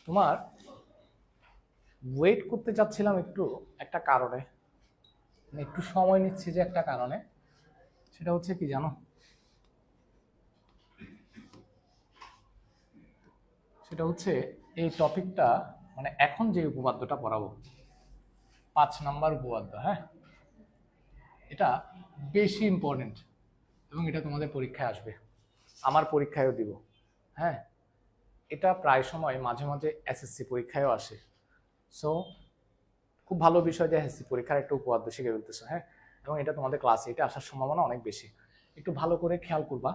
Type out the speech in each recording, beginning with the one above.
তোমার ওয়েট করতে চাচ্ছিলাম একটু একটা কারণে, একটু সময় নিচ্ছি যে একটা কারণে। সেটা হচ্ছে কি জানো? সেটা হচ্ছে এই টপিকটা, মানে এখন যে উপপাদ্যটা পড়াবো 5 নাম্বার উপপাদ্য, হ্যাঁ, এটা বেশি ইম্পর্টেন্ট এবং এটা তোমাদের পরীক্ষায় আসবে, আমার পরীক্ষায়ও দিব। হ্যাঁ, এটা প্রায় সময় মাঝে মাঝে এসএসসি পরীক্ষায়ও আসে। সো খুব ভালো বিষয় যে এসএসসি পরীক্ষার একটা উপপাদ্য শিখে ফেলতেছো, হ্যাঁ, এবং এটা তোমাদের ক্লাসে এটা আসার সম্ভাবনা অনেক বেশি। একটু ভালো করে খেয়াল করবা।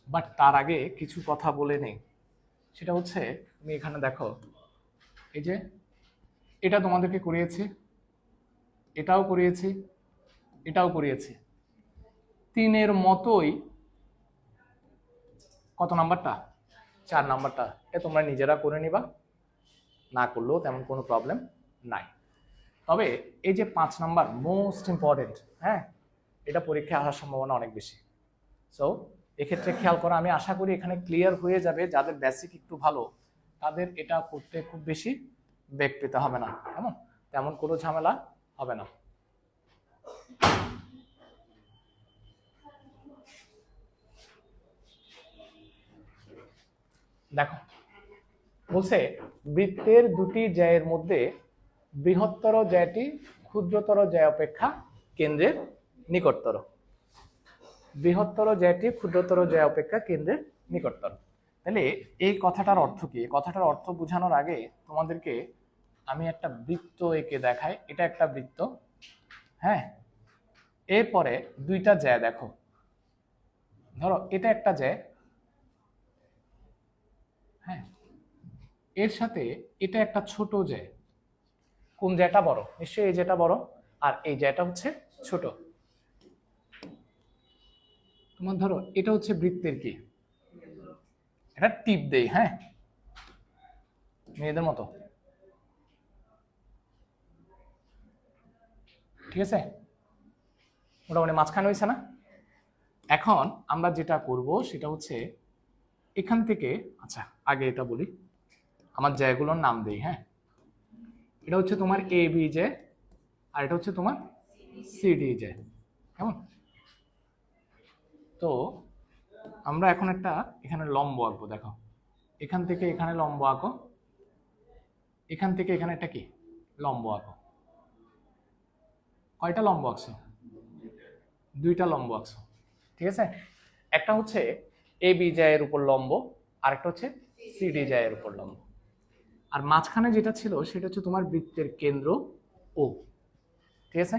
বাট তার আগে কিছু কথা বলে নেই। সেটা হচ্ছে, তুমি এখানে দেখো, এই যে এটা তোমাদেরকে করিয়েছি, এটাও করিয়েছি, এটাও করিয়েছি, তিনের মতোই কত নাম্বারটা, 4 নাম্বারটা, এটা তোমরা নিজেরা করে নিবা, না করলেও তেমন কোনো প্রবলেম নাই। তবে এই যে 5 নাম্বার মোস্ট ইম্পর্টেন্ট, হ্যাঁ, এটা পরীক্ষায় আসার সম্ভাবনা অনেক বেশি। সো এক্ষেত্রে খেয়াল করা, আমি আশা করি এখানে ক্লিয়ার হয়ে যাবে, যাদের বেসিক একটু ভালো তাদের এটা করতে খুব বেশি বেগ পেতে হবে না, কেমন, তেমন কোনো ঝামেলা হবে না। দেখো, বলছে বৃত্তের দুটি জ্যায়ের মধ্যে বৃহত্তর জ্যাটি ক্ষুদ্রতর জ্যায় অপেক্ষা কেন্দ্রের নিকটতর। বৃহত্তর জ্যাটি ক্ষুদ্রতর জ্যায় অপেক্ষা কেন্দ্রের নিকটতর। তাহলে এই কথাটার অর্থ কি? এই কথাটার অর্থ বোঝানোর আগে তোমাদেরকে আমি একটা বৃত্ত এঁকে দেখাই। এটা একটা বৃত্ত, হ্যাঁ, এরপরে দুইটা জ্যায় দেখো। ধরো এটা একটা জ্যায়, হ্যাঁ, এর সাথে এটা একটা ছোট জ্যায়। কোন জ্যাটা বড়? নিশ্চয়ই এই জ্যাটা বড়, আর এই জ্যাটা হচ্ছে ছোট। তোমার ধরো এটা হচ্ছে বৃত্তের কি, এটা টিপ দেই, হ্যাঁ, মেয়েদের মতো, ঠিক আছে, মোটামুটি মাঝখানে হয়েছে না? এখন আমরা যেটা করব সেটা হচ্ছে এখান থেকে, আচ্ছা আগে এটা বলি, আমার জায়গাগুলোর নাম দেই, হ্যাঁ, এটা হচ্ছে তোমার এ বি জে, আর এটা হচ্ছে তোমার সি ডি জে, কেমন? তো আমরা এখন একটা এখানে লম্ব আঁকবো। দেখো, এখান থেকে এখানে লম্ব আঁকো, এখান থেকে এখানে একটা কি লম্ব আঁকো। কয়টা লম্ব আঁকছো? দুইটা লম্ব আঁকছো, ঠিক আছে। একটা হচ্ছে এ বি জায়ের উপর লম্ব, আর একটা হচ্ছে সি ডি জায়ের উপর লম্ব। আর মাঝখানে যেটা ছিল সেটা হচ্ছে তোমার বৃত্তের কেন্দ্র ও, ঠিক আছে।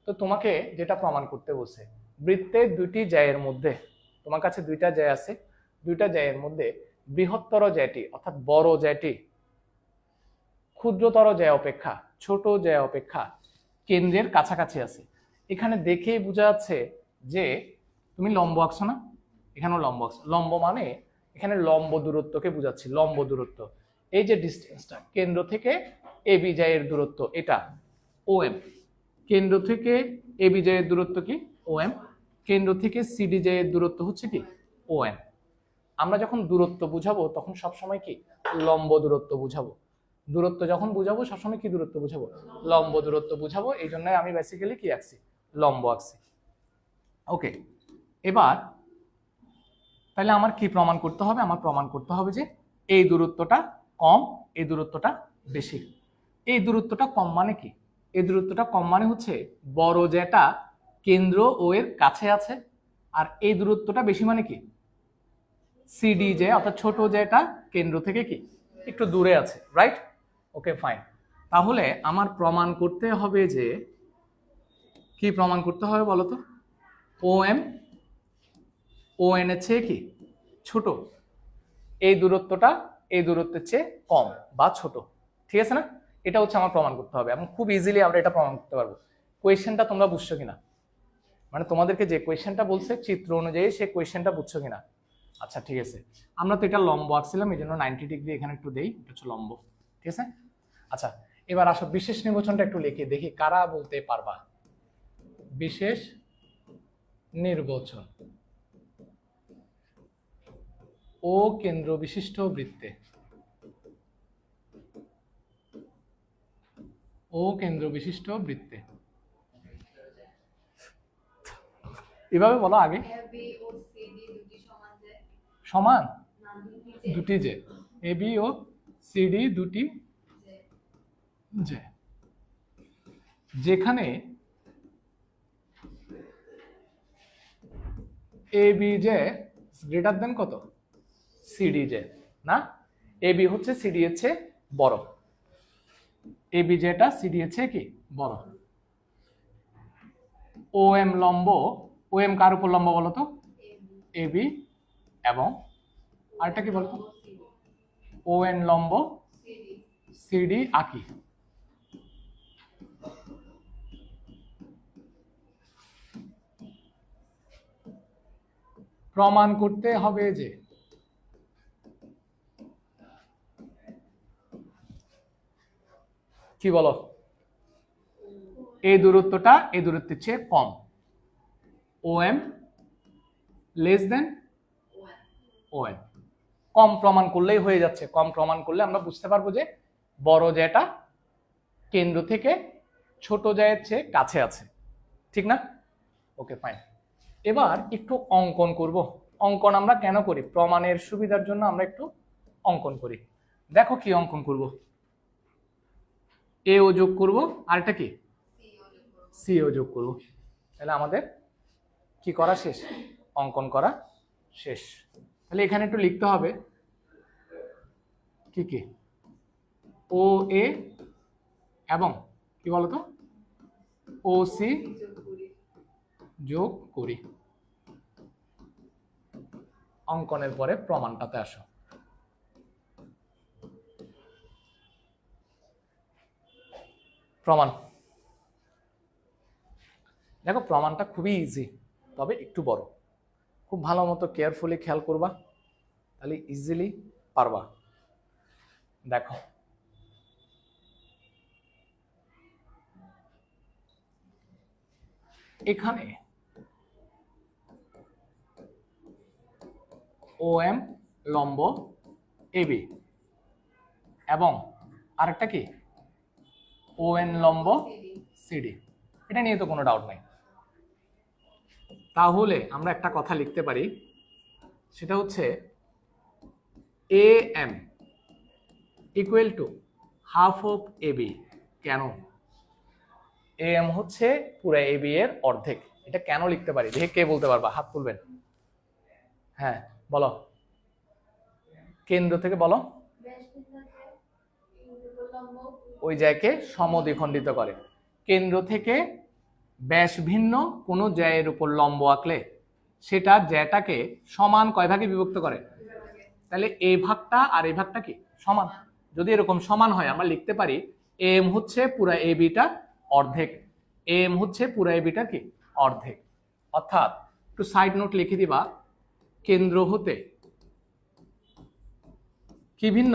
তো তোমাকে যেটা প্রমাণ করতে বলছে, বৃত্তের দুটি জ্যায়ের মধ্যে, তোমার কাছে দুইটা জ্যায় আছে, দুইটা জ্যায়ের মধ্যে বৃহত্তর জ্যায়টি অর্থাৎ বড় জ্যায়টি ক্ষুদ্রতর জ্যায় অপেক্ষা ছোট জ্যায় অপেক্ষা কেন্দ্রের কাছাকাছি আছে। এখানে দেখেই বোঝা যাচ্ছে যে তুমি লম্ব আঁকছো না, এখানেও লম্ব আঁকছো। লম্ব মানে এখানে লম্ব দূরত্বকে বোঝাচ্ছি, লম্ব দূরত্ব। এই যে ডিস্টেন্সটা কেন্দ্র থেকে এ বিজয়ের দূরত্ব, এটা ও এম। কেন্দ্র থেকে এ বিজয়ের দূরত্ব কি? ও এম। কেন্দ্র থেকে সিডি জয়ের দূরত্ব হচ্ছে কি? ও এম। আমরা যখন দূরত্ব বুঝাবো তখন সবসময় কি লম্ব দূরত্ব বুঝাবো। দূরত্ব যখন বুঝাবো সবসময় কি দূরত্ব বুঝাবো? লম্ব দূরত্ব বুঝাবো। এই জন্য আমি বেসিক্যালি কি আঁকছি? লম্ব আঁকছি। ওকে, এবার তাহলে আমার কি প্রমাণ করতে হবে? আমার প্রমাণ করতে হবে যে এই দূরত্বটা কম, এই দূরত্বটা বেশি। এই দূরত্বটা কম মানে কি? এই দূরত্বটা কম মানে হচ্ছে বড় যেটা কেন্দ্র ও এর কাছে আছে, আর এই দূরত্বটা বেশি মানে কি? সিডি যে অর্থাৎ ছোট যেটা কেন্দ্র থেকে কি একটু দূরে আছে, রাইট? Okay fine. তাহলে আমার প্রমাণ করতে হবে যে, কি প্রমাণ করতে হবে বলতো? ও এম ও এন এর চেয়ে কি ছোট, এই দূরত্বটা এই দূরত্বের চেয়ে কম বা ছোট, ঠিক আছে না? এটা হচ্ছে আমার প্রমাণ করতে হবে এবং খুব ইজিলি আমরা এটা প্রমাণ করতে পারবো। কোয়েশ্চেনটা তোমরা বুঝছো কিনা, মানে তোমাদেরকে যে কোয়েশ্চেনটা বলছে চিত্র অনুযায়ী সেই কোয়েশ্চেনটা বুঝছো কিনা? আচ্ছা ঠিক আছে, আমরা তো এটা লম্ব আঁকছিলাম এই জন্য 90 ডিগ্রি এখানে একটু দেই, এটা হচ্ছে লম্ব, ঠিক আছে। আচ্ছা, এবার আসো বিশেষ নির্বাচনটা একটু লিখে দেখি কারা বলতে পারবা। বিশেষ নির্বাচন ও কেন্দ্র বিশিষ্ট বৃত্তে, ও কেন্দ্র বিশিষ্ট বৃত্তে। এভাবে বলো আগে। সমান দুটি যে, এ বি ও সিডি দুটি যে, যেখানে এ বি যে গ্রেটার দেন কত, সিডি যে, না এ বি হচ্ছে সিডি এর চেয়ে বড়, এ বি যেটা সিডি এর চেয়ে কি বড়। ও এম লম্ব, ও এম কার উপর লম্ব বলতো, এ বি, এবং আরেকটা কি বলতো, ও এন লম্ব সিডি আঁকি। প্রমাণ করতে হবে যে কি বলো, এই দূরত্বটা এই দূরত্বের চেয়ে কম, O M less than O N. কম প্রমাণ করলেই হয়ে যাচ্ছে, কম প্রমাণ করলে আমরা বুঝতে পারবো যে বড় যেটা কেন্দ্র থেকে ছোট জায়ের চেয়ে কাছে আছে, ঠিক না? Okay fine. এবার একটু অঙ্কন করব। অঙ্কন আমরা কেন করি, প্রমাণের সুবিধার জন্য আমরা একটু অঙ্কন করি। দেখো কি অঙ্কন করব, এ ও যোগ করব, আর এটা কি সি ও যোগ করব। তাহলে আমাদের কি করা শেষ, অঙ্কন করা শেষ। তাহলে এখানে একটু লিখতে হবে কি কি, ও এ এবং কি বলতো ও সি যোগ করি। অঙ্কনের পরে প্রমাণটাতে আসো। প্রমাণ দেখো, প্রমাণটা খুবই ইজি, তবে একটু বড়। খুব ভালো মতো কেয়ারফুলি খেয়াল করবা, তাহলে ইজিলি পারবা। দেখো এখানে ও এম লম্ব এবি এবং আরেকটা কি ও এন লম্ব সিডি, এটা নিয়ে তো কোনো ডাউট নাই। তাহলে আমরা একটা কথা লিখতে পারি, সেটা হচ্ছে A M equal to half of AB. কেন, এ এম হচ্ছে পুরো এবি এর অর্ধেক। এটা কেন লিখতে পারি দেখে কে বলতে পারবা, হাত তুলবেন। হ্যাঁ বলো, কেন্দ্র থেকে বলো, ওই জায়গাকে সমদ্বিখণ্ডিত করে। কেন্দ্র থেকে ব্যাস ভিন্ন কোনো জ্যায়ের উপর লম্ব আঁকলে সেটা জ্যাটাকে সমান কয় ভাগে বিভক্ত করে, তাহলে এই ভাগটা আর এই ভাগটা কি সমান। যদি এরকম সমান হয় আমরা লিখতে পারি এম হচ্ছে পুরা এ বিটা অর্ধেক, এম হচ্ছে পুরা এ বিটা কি অর্ধেক। অর্থাৎ একটু সাইড নোট লিখে দিবা, কেন্দ্র হতে কি ভিন্ন,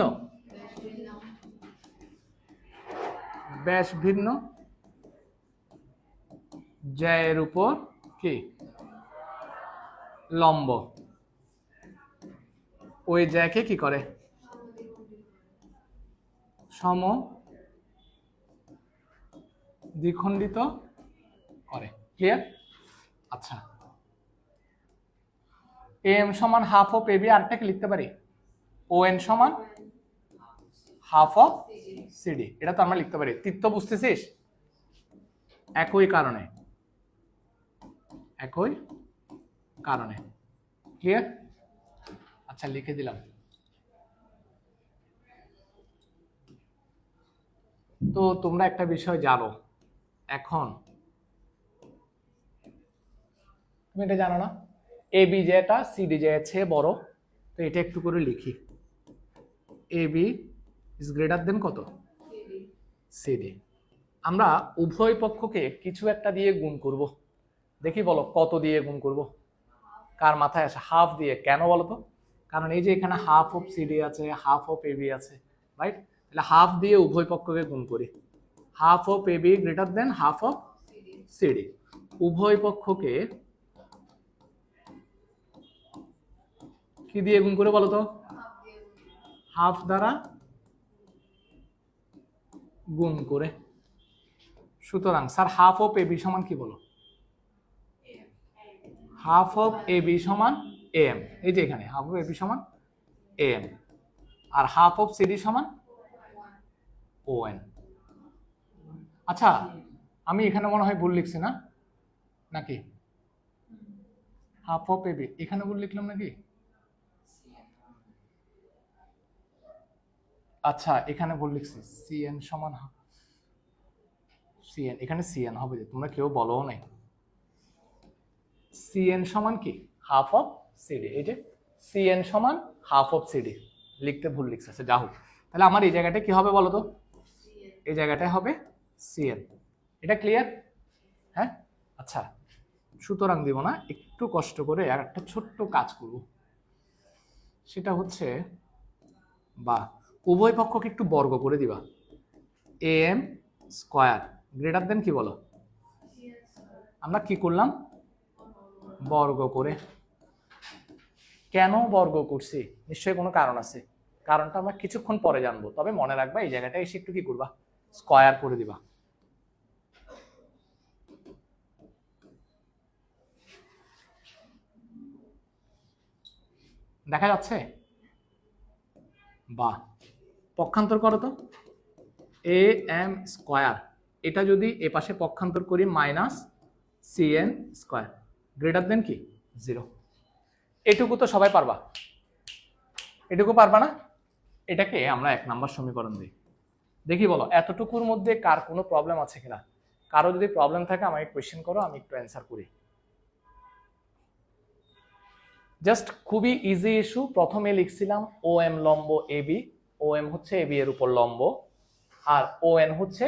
ব্যাস ভিন্ন জ্যায়ের উপর কি লম্ব, ওই জ্যাকে কি করে সম দ্বিখণ্ডিত করে। ক্লিয়ার? আচ্ছা, এম সমান হাফ অফ এবি, আরেকটাকে লিখতে পারি ও এন সমান হাফ অফ সিডি। এটা তো আমরা লিখতে পারি, তৃতীয় বুঝতেছিস? একই কারণে, একই কারণে। ক্লিয়ার? আচ্ছা লিখে দিলাম। তো তোমরা একটা বিষয় জানো, এখন তুমি এটা জানো না, এ বি যেটা সিডি যের চেয়ে বড়, তো এটা একটু করে লিখি, এ বি ইজ গ্রেটার দেন কত সিডি। আমরা উভয় পক্ষকে কিছু একটা দিয়ে গুণ করব, দেখি বলো কত দিয়ে গুণ করব। কার মাথায় আসে হাফ দিয়ে, কেন বলো তো, কারণ এই যে এখানে হাফ অফ সিডি আছে, হাফ অফ এবি আছে, রাইট? তাহলে হাফ দিয়ে উভয় পক্ষকে গুণ করি, half of AB greater than half of CD. উভয় পক্ষকে কি দিয়ে গুণ করে বলো তো, হাফ দ্বারা গুণ করে। সুতরাং sir half of A B সমান কি বলো? হাফ অফ এ বি সমান এম, এই যে এখানে হাফ অফ এ বি সমান এম, আর হাফ অফ সিডি সমান ও এন। আচ্ছা আমি এখানে মনে হয় ভুল লিখছি না, নাকি হাফ অফ এ বি এখানে ভুল লিখলাম নাকি? আচ্ছা এখানে ভুল লিখছি, সিএন সমান সিএন, এখানে সিএন হবে যে, তোমরা কেউ বলো নাই। সিএন সমান কি হাফ অফ সিডি, এই যে সিএন সমান হাফ অফ সিডি, লিখতে ভুল লিখছে, যা হোক। তাহলে আমার এই জায়গাটা কি হবে বলো তো? এই জায়গাটায় হবে সিএন। এটা ক্লিয়ার? হ্যাঁ আচ্ছা, সুতরাং দিব না, একটু কষ্ট করে আর একটা ছোট্ট কাজ করব, সেটা হচ্ছে বা উভয় পক্ষকে একটু বর্গ করে দিবা। A M square greater than কি বলো? আমরা কি করলাম? বর্গ করে। কেন বর্গ করছি? নিশ্চয়ই কোনো কারণ আছে, কারণটা আমরা কিছুক্ষণ পরে জানবো। তবে মনে রাখবা এই জায়গাটা এসে একটু কি করবা? স্কয়ার করে দিবা। দেখা যাচ্ছে? বাহ, পক্ষান্তর করো তো। এ এম স্কয়ার, এটা যদি এ পাশে পক্ষান্তর করি minus CN square greater than কি 0। এটুকু তো সবাই পারবা, এটুকু পারবা না? এটাকে আমরা 1 নম্বর সমীকরণ দিই। দেখি বলো এতটুকুর মধ্যে কার কোনো প্রবলেম আছে কিনা। কারো যদি প্রবলেম থাকে আমাকে কোয়েশ্চেন করো, আমি একটু অ্যান্সার করি। জাস্ট খুবই ইজি ইস্যু। প্রথমে লিখছিলাম ও এম লম্ব এ বি, ও এম হচ্ছে এ বি এর উপর লম্ব, আর ও এন হচ্ছে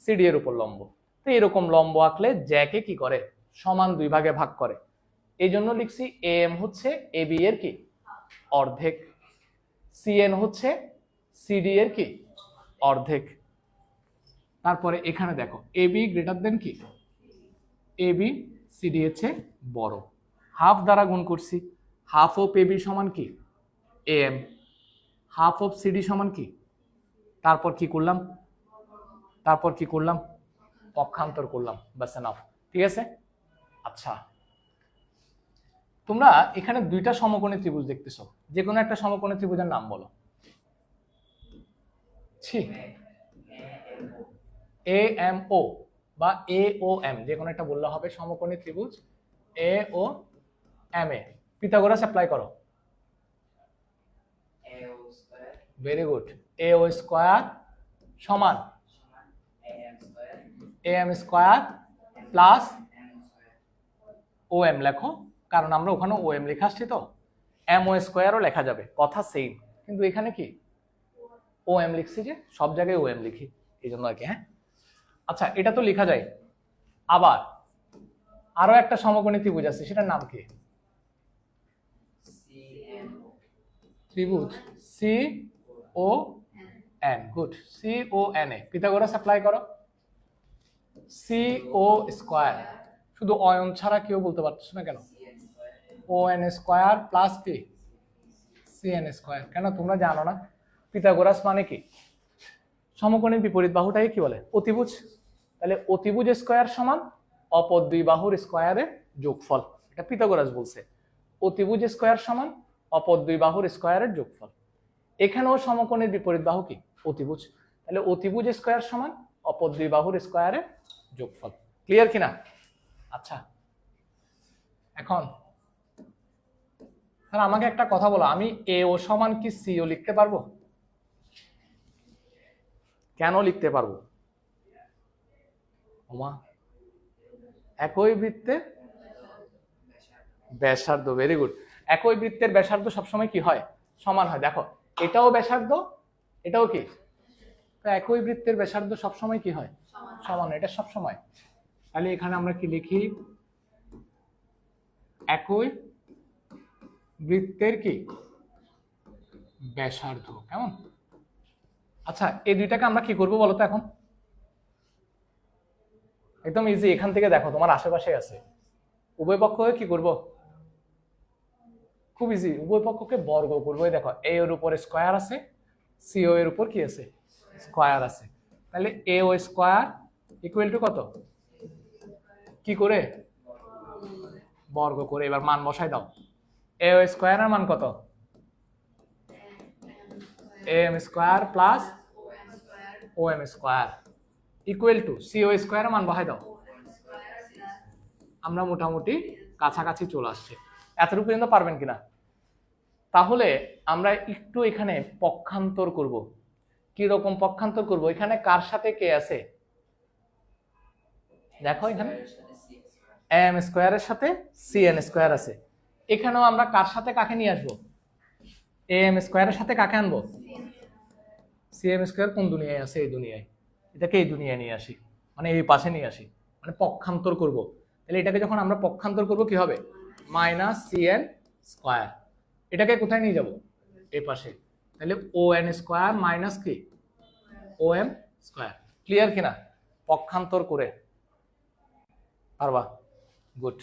সিডি এর উপর লম্ব। তো এরকম লম্ব আঁকলে জ্যাকে কি করে? সমান 2 ভাগে ভাগ করে। এই জন্য লিখছি এ এম হচ্ছে এ বি এর কি অর্ধেক, সিএন হচ্ছে সিডি এর কি অর্ধেক। তারপরে এখানে দেখো এ বি গ্রেটার দেন কি এ বি সিডি এর চেয়ে বড়, হাফ দ্বারা গুণ করছি। হাফ অফ এ বি সমান কি A M, half of CD সমান কি, তারপর কি করলাম? তারপর কি করলাম? পক্ষান্তর করলাম, বাস এনাফ। ঠিক আছে? আচ্ছা তোমরা এখানে 2টা সমকোণী ত্রিভুজ দেখতেছো, যে কোনো একটা সমকোণী ত্রিভুজের নাম বলো। ছি, এ এম ও বা এ ও এম, যে কোনো একটা বললে হবে। সমকোণী ত্রিভুজ এ ও এম এ পিথাগোরাস অ্যাপ্লাই করো। Very good. A O square সমান A M square plus O M লেখো, কারণ আমরা ওখানে ও এম লেখা আসছি, তো এম ও স্কয়ারও লেখা যাবে, কথা সেম। কিন্তু এখানে কি ও এম লিখছি, যে সব জায়গায় ও এম লিখি, এই জন্য আর কি। হ্যাঁ আচ্ছা, এটা তো লেখা যায়। আবার আরো একটা সমকোণী ত্রিভুজ আছে, সেটার নাম কি? ত্রিভুজ C O N. Good, C O N এ পিথাগোরাস অ্যাপ্লাই করো। সি ও স্কয়ার, শুধু অয়ন ছাড়া কেউ বলতে পারতেছ না কেন? ও এন স্কয়ার প্লাস কি সি এন স্কয়ার। কেন তোমরা জানো না পিথাগোরাস মানে কি? সমকোণীর বিপরীত বাহুটাকে কি বলে? অতিভুজ। তাহলে অতিভুজ স্কয়ার সমান অপর 2 বাহুর স্কয়ারের যোগফল, এটা পিথাগোরাস বলছে। অতিভুজ স্কয়ার সমান অপর 2 বাহুর স্কয়ারের যোগফল। এখানেও সমকোণের বিপরীত বাহু কি? অতিভুজ। তাহলে অতিভুজ স্কয়ার সমান অপর 2 বাহুর স্কয়ারের যোগফল। ক্লিয়ার কিনা? আচ্ছা এখন স্যার আমাকে একটা কথা বলো, আমি এ ও সমান কি সি ও লিখতে পারবো? কেন লিখতে পারবো? ওমা, একই বৃত্তের ব্যাসার্ধ। Very good. একই বৃত্তের ব্যাসার্ধ সবসময় কি হয়? সমান হয়। দেখো এটাও ব্যাসার্ধ, এটাও কি? তো একই বৃত্তের ব্যাসার্ধ সবসময় কি হয়? সমান। এটা সবসময়। তাহলে এখানে আমরা কি লিখি? একই বৃত্তের কি ব্যাসার্ধ। কেমন? আচ্ছা এই দুইটাকে আমরা কি করব বলো তো এখন? একদম ইজি, এখান থেকে দেখো তোমার আশেপাশে আছে। উভয় পক্ষকে কি করব? খুব ইজি, উভয় পক্ষকে বর্গ করবো। দেখো এ এর উপর স্কয়ার আছে, সি ও এর উপর কি আছে? স্কয়ার আছে। তাহলে এ ও স্কয়ার ইকুয়াল টু কত, কি করে, বর্গ করে। এবার মান বসাই দাও। এ স্কোয়ারের মান কত, A M square plus O M square equal to C O স্কোয়ারের মান বসাই দাও। আমরা মোটামুটি কাছাকাছি চলে আসছে। এতটুকু পর্যন্ত পারবেন কিনা? তাহলে আমরা একটু এখানে পক্ষান্তর করব। কি রকম পক্ষান্তর করব? এখানে কার সাথে কে আছে দেখো, এখানে এম স্কোয়ারের সাথে সি এন স্কোয়ার আছে। এখানেও আমরা কার সাথে কাকে নিয়ে আসবো? এ এম স্কোয়ারের সাথে কাকে আনবো? সি এম স্কোয়ার কোন দুনিয়ায় আছে? এই দুনিয়ায়। এটাকে এই দুনিয়ায় নিয়ে আসি, মানে এই পাশে নিয়ে আসি, মানে পক্ষান্তর করব। তাহলে এটাকে যখন আমরা পক্ষান্তর করব কি হবে? Minus C N square. এটাকে কোথায় নিয়ে যাব? এই পাশে। তাহলে ও এন স্কোয়ার মাইনাস কি ও এম স্কোয়ার। ক্লিয়ার কিনা? পক্ষান্তর করে পারবা? গুড।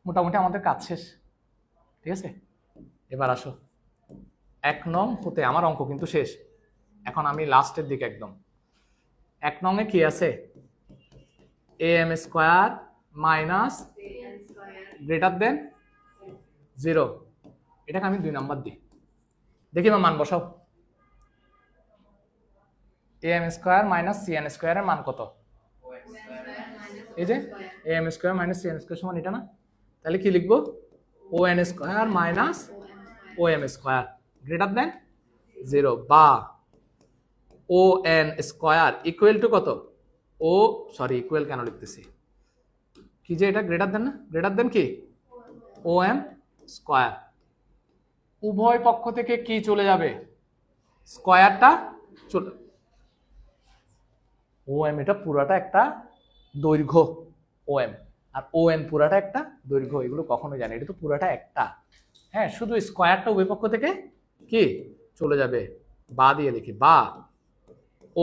মোটামুটি আমাদের কাজ শেষ। ঠিক আছে, এবার আসো 1 নং হতে। আমার অঙ্ক কিন্তু শেষ, এখন আমি লাস্টের দিকে একদম। 1 নং এ কি আছে? A M square minus greater than 0। এটাকে আমি 2 নাম্বার দিই। দেখি আমার মান বসাও। A M square minus C N স্কোয়ারের মান কত? এই যে A M square minus C N square সমান এটা না? তাহলে কি লিখবো? O N square minus O M square greater than 0, বা O N square equal to কত? ও সরি, ইকুয়াল কেন লিখতেছি, কি যে এটা গ্রেটার দেন না? গ্রেটার দেন কি ও এম স্কোয়ার। উভয় পক্ষ থেকে কি চলে যাবে? স্কোয়ারটা চলে। ও এম এটা পুরাটা একটা দৈর্ঘ্য ও এম, আর ও এন পুরাটা একটা দৈর্ঘ্য। এগুলো কখনো জানি, এটা তো পুরাটা একটা। হ্যাঁ, শুধু স্কোয়ারটা উভয় পক্ষ থেকে কি চলে যাবে, বা দিয়ে লিখি, বা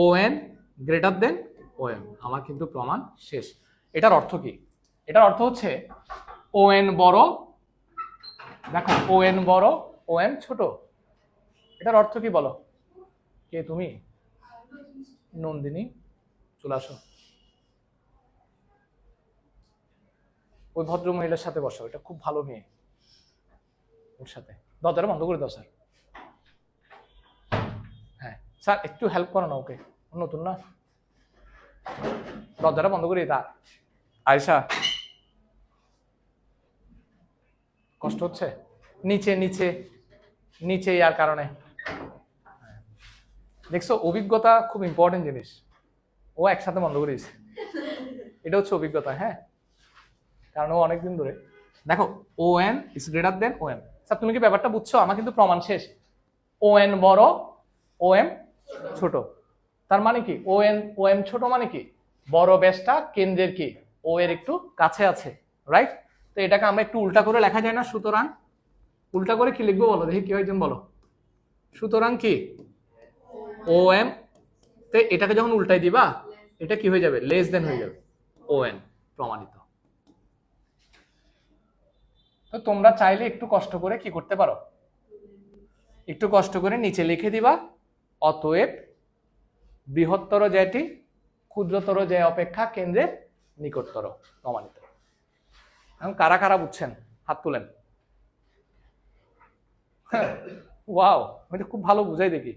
O N greater than O M. আমার কিন্তু প্রমাণ শেষ। এটার অর্থ কি? এটার অর্থ হচ্ছে ও এন বড়, দেখো ও এন বড় ও এম ছোট। এটার অর্থ কি বলো? কে তুমি? নন্দিনী, চলে আসো। ওই ভদ্র মহিলার সাথে বসো, এটা খুব ভালো মেয়ে। ওর সাথে দরজাটা বন্ধ করে দাও স্যার। হ্যাঁ স্যার, একটু হেল্প করো না ওকে, নতুন না। দরজাটা বন্ধ করে তা। আয়শা, কষ্ট হচ্ছে? নিচে নিচে নিচে ইয়ার কারণে। দেখছো, অভিজ্ঞতা খুব ইম্পর্টেন্ট জিনিস। ও একসাথে বন্ধ করে দিয়েছে, এটা হচ্ছে অভিজ্ঞতা। হ্যাঁ, কারণ ও অনেকদিন ধরে। দেখো O N is greater than O M. Sir তুমি কি ব্যাপারটা বুঝছো? আমার কিন্তু প্রমাণ শেষ। ও এন বড় ও এম ছোট। তার মানে কি ও এম ছোট মানে কি বড় ব্যাসটা কেন্দ্রের কি ও এর একটু কাছে আছে, রাইট? তো এটাকে আমরা একটু উল্টা করে লেখা যায় না? সুতরাং উল্টা করে কি লিখবো বলো দেখি, কি একজন বলো। সুতরাং কি ও এম তে এটাকে যখন উল্টাই দিবা, এটা কি হয়ে যাবে? লেস দেন হয়ে যাবে ও এন। প্রমাণিত। তো তোমরা চাইলে একটু কষ্ট করে কি করতে পারো, একটু কষ্ট করে নিচে লিখে দিবা, অতএব বৃহত্তর জ্যাটি ক্ষুদ্রতর জ্যা অপেক্ষা কেন্দ্রের নিকটতর। প্রমাণিত। এখন কারা কারা বুঝছেন হাত তুলেন। ওয়াও, আমি তো খুব ভালো বুঝাই দেখি।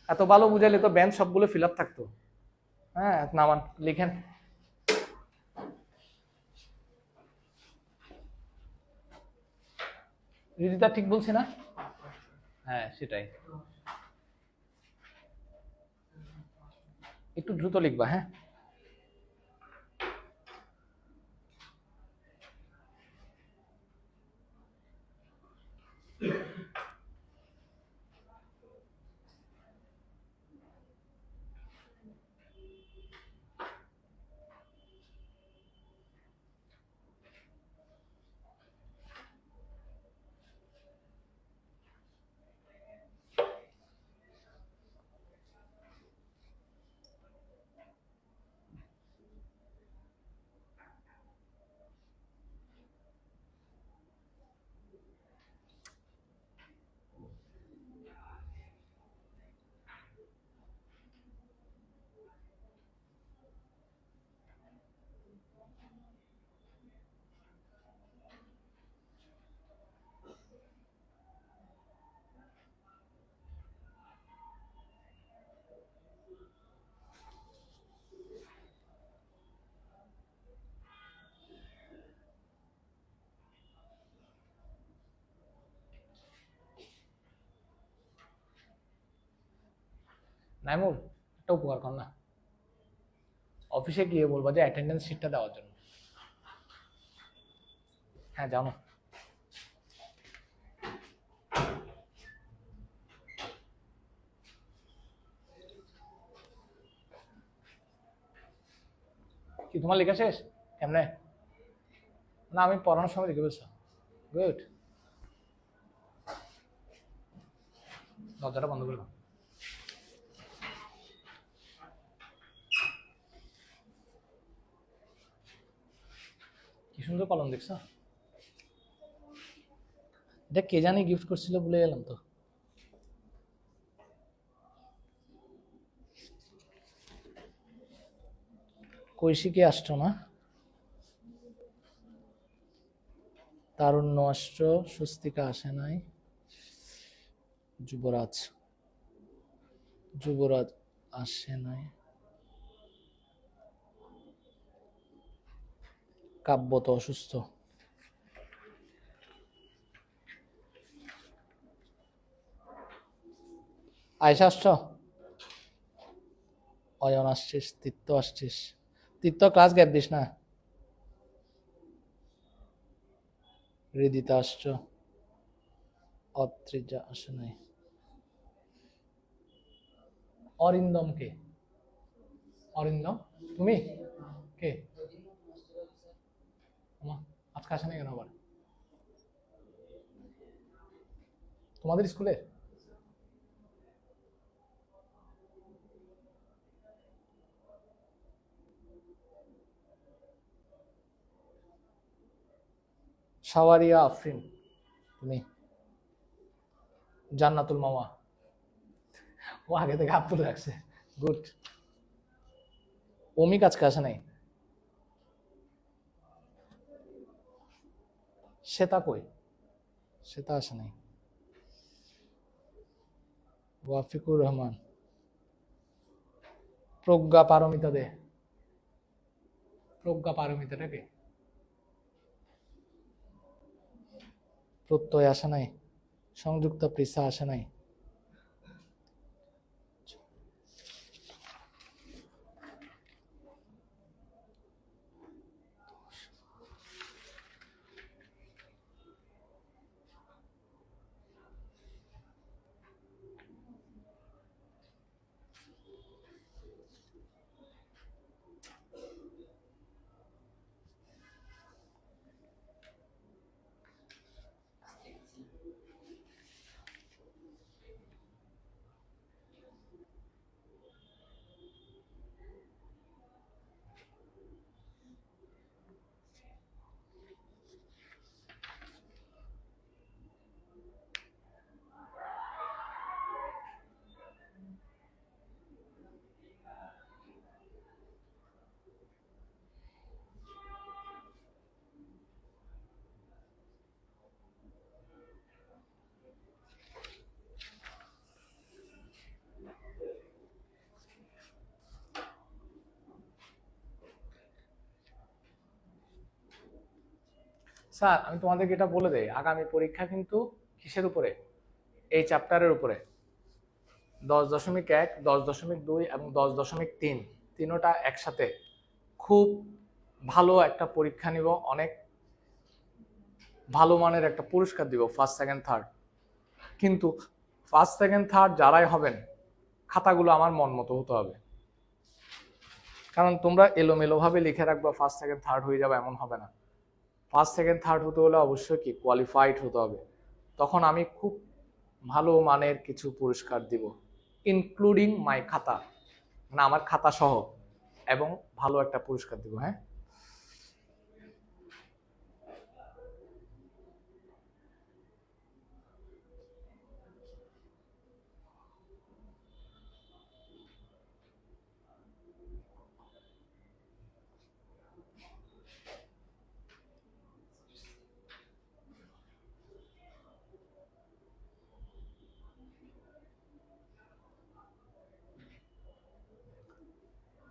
এত ভালো বুঝাইলে তো ব্যান্ড সবগুলো ফিল আপ থাকতো। হ্যাঁ, নামান লিখেন। রিদিতা ঠিক বলছি না? হ্যাঁ সেটাই, একটু দ্রুত লিখবা। হ্যাঁ, নাইমুল, একটা উপকার কর না, অফিসে গিয়ে বলবো যে অ্যাটেন্ডেন্স শিটটা দেওয়ার জন্য। হ্যাঁ জানো, কি তোমার লেখা শেষ? কেমনে? না আমি পড়ানোর সময় লিখে বলছো। গুড, দরজাটা বন্ধ করে দাও। কি সুন্দর কলম দেখছো, এটা কে জানি গিফট করছিল, ভুলে গেলাম তো। কৈশিকে আসছো না, তারুণ্য আসছো, স্বস্তিকা আসে নাই, যুবরাজ যুবরাজ আসে নাই, কাব্য তো অসুস্থ। আয়সা আসছো, অয়ন আসছিস, তিত্ত আসছিস, তিত্ত ক্লাস গ্যাপ দিস না। হৃদিতা আসছো, অত্রিজা আসে নাই। অরিন্দম কে? অরিন্দম তুমি কে? আজকে আসে নাই কেন আবার? তোমাদের স্কুলে? শাওয়ারিয়া আফরিন তুমি? জান্নাতুল মাওয়া, ও আগে থেকে হাত তুলে রাখছে, গুড। অমিক আজকে আসে নাই। শ্বেতা কই? শ্বেতা আসে নাই। ওয়াফিকুর রহমান, প্রজ্ঞা পারমিতা দে, প্রজ্ঞা পারমিতাটা কে? প্রত্যয় আসে নাই, সংযুক্ত পৃষ্ঠা আসে নাই। স্যার আমি তোমাদেরকে এটা বলে দেই, আগামী পরীক্ষা কিন্তু কিসের উপরে? এই চ্যাপ্টারের উপরে 10.1, 10.2 এবং 10.3 তিনোটা একসাথে খুব ভালো একটা পরীক্ষা নিব, অনেক ভালো মানের একটা পুরস্কার দিব, ফার্স্ট সেকেন্ড থার্ড। কিন্তু ফার্স্ট সেকেন্ড থার্ড যারাই হবেন, খাতাগুলো আমার মন মতো হতে হবে। কারণ তোমরা এলোমেলোভাবে লিখে রাখবা, ফার্স্ট সেকেন্ড থার্ড হয়ে যাবে এমন হবে না। ফার্স্ট সেকেন্ড থার্ড হতে হলে অবশ্যই কি কোয়ালিফাইড হতে হবে। তখন আমি খুব ভালো মানের কিছু পুরস্কার দিব, ইনক্লুডিং মাই খাতা, মানে আমার খাতা সহ, এবং ভালো একটা পুরস্কার দিব। হ্যাঁ,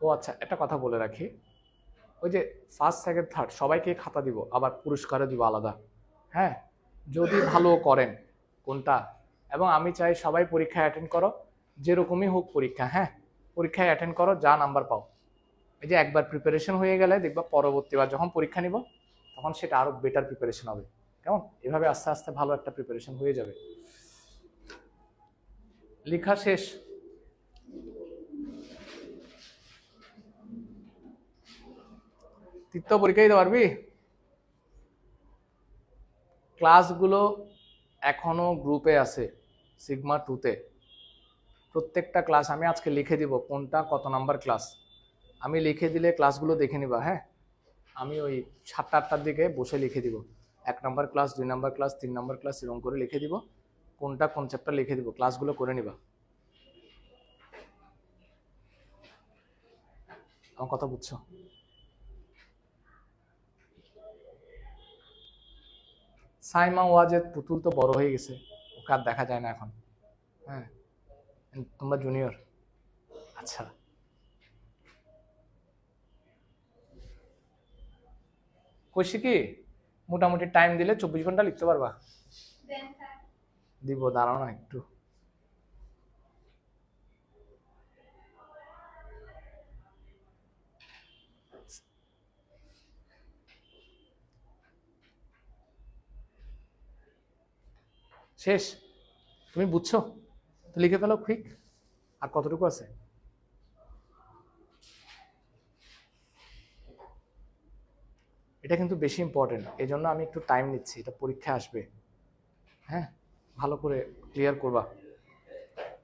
ও আচ্ছা, একটা কথা বলে রাখি, ওই যে ফার্স্ট সেকেন্ড থার্ড সবাইকে খাতা দিব, আবার পুরস্কারও দিব আলাদা। হ্যাঁ, যদি ভালো করেন কোনটা, এবং আমি চাই সবাই পরীক্ষা অ্যাটেন্ড করো, যেরকমই হোক পরীক্ষা, হ্যাঁ পরীক্ষায় অ্যাটেন্ড করো, যা নাম্বার পাও। এই যে একবার প্রিপারেশন হয়ে গেলে দেখবা পরবর্তীবার যখন পরীক্ষা নিব তখন সেটা আরো বেটার প্রিপারেশন হবে। কেমন? এভাবে আস্তে আস্তে ভালো একটা প্রিপারেশন হয়ে যাবে। লেখা শেষ? তৃতীয় পরীক্ষা দিতে পারবি? ক্লাসগুলো এখনো গ্রুপে আছে সিগমা 2-তে। প্রত্যেকটা ক্লাস আমি আজকে লিখে দিব কোনটা কত নাম্বার ক্লাস। আমি লিখে দিলে ক্লাসগুলো দেখে নিবা। হ্যাঁ আমি ওই 7টা-8টার দিকে বসে লিখে দিব 1 number class, 2 number class, 3 number class এরকম করে লিখে দিব, কোনটা কোন চ্যাপ্টার লিখে দিব, ক্লাসগুলো করে নিবা। আমার কথা বুঝছো? সাইমা ওয়াজেদ পুতুল তো বড় হয়ে গেছে, ওকে আর দেখা যায় না এখন। হ্যাঁ তোমরা জুনিয়র। আচ্ছা কইছি কি মোটামুটি টাইম দিলে 24 ঘন্টা লিখতে পারবা? দিব, দাঁড়াও না একটু। শেষ? তুমি বুঝছো তো লিখে ফেলো কুইক। আর কতটুকু আছে? এটা কিন্তু বেশি ইম্পর্টেন্ট, এই জন্য আমি একটু টাইম নিচ্ছি, এটা পরীক্ষা আসবে। হ্যাঁ ভালো করে ক্লিয়ার করবা।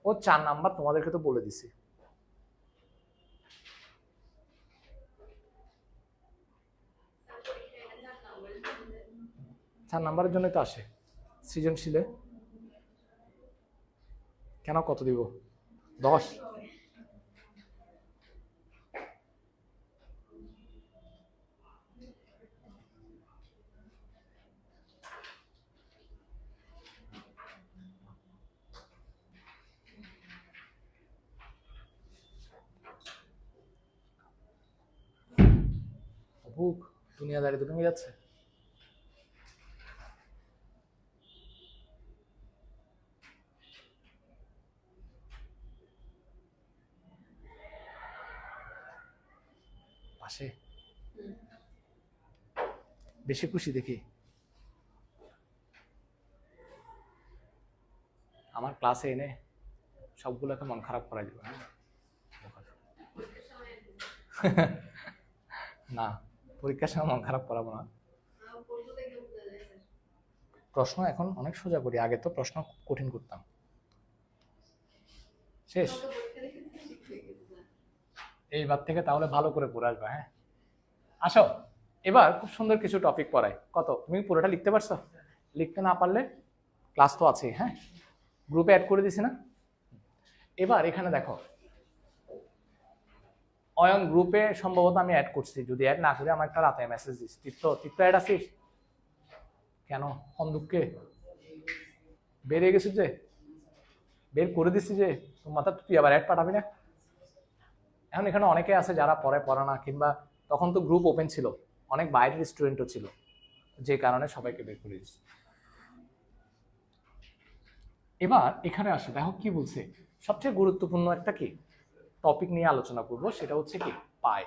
ও 4 নাম্বার তোমাদেরকে তো বলে দিছি। 4 নাম্বারের জন্য তো আসে সৃজনশীলে। কেন কত দিব? 10? ভুক দুনিয়াদারি দুটো মিলে যাচ্ছে। পাশে বেশি খুশি দেখি। আমার ক্লাসে এনে সবগুলোকে মন খারাপ করা যাবে না, পরীক্ষার সময় মন খারাপ করাবো না। প্রশ্ন এখন অনেক সোজা করি, আগে তো প্রশ্ন কঠিন করতাম। শেষ? এইবার থেকে তাহলে ভালো করে পড়ে আসবা। হ্যাঁ আসো এবার খুব সুন্দর কিছু টপিক পড়াই। কত তুমি পুরোটা লিখতে পারছো? লিখতে না পারলে ক্লাস তো আছে, হ্যাঁ গ্রুপে অ্যাড করে দিছি না। এবার এখানে দেখো অয়ন গ্রুপে সম্ভবত আমি অ্যাড করছি, যদি অ্যাড না করি আমার একটা রাতে মেসেজ দিস। তীর্থ অ্যাড আছিস কেন? দুঃখে বেরিয়ে গেছিস যে, বের করে দিছি যে তোর মাথা, তুই আবার অ্যাড পাঠাবি না? এখন এখানে অনেকে আছে যারা পড়ে না, কিংবা তখন তো গ্রুপ ওপেন ছিল, অনেক বাইরের স্টুডেন্টও ছিল, যে কারণে সবাইকে বের করে দিচ্ছি। এবার এখানে আসে দেখো কি বলছে, সবচেয়ে গুরুত্বপূর্ণ একটা কি টপিক নিয়ে আলোচনা করব, সেটা হচ্ছে কি পাই।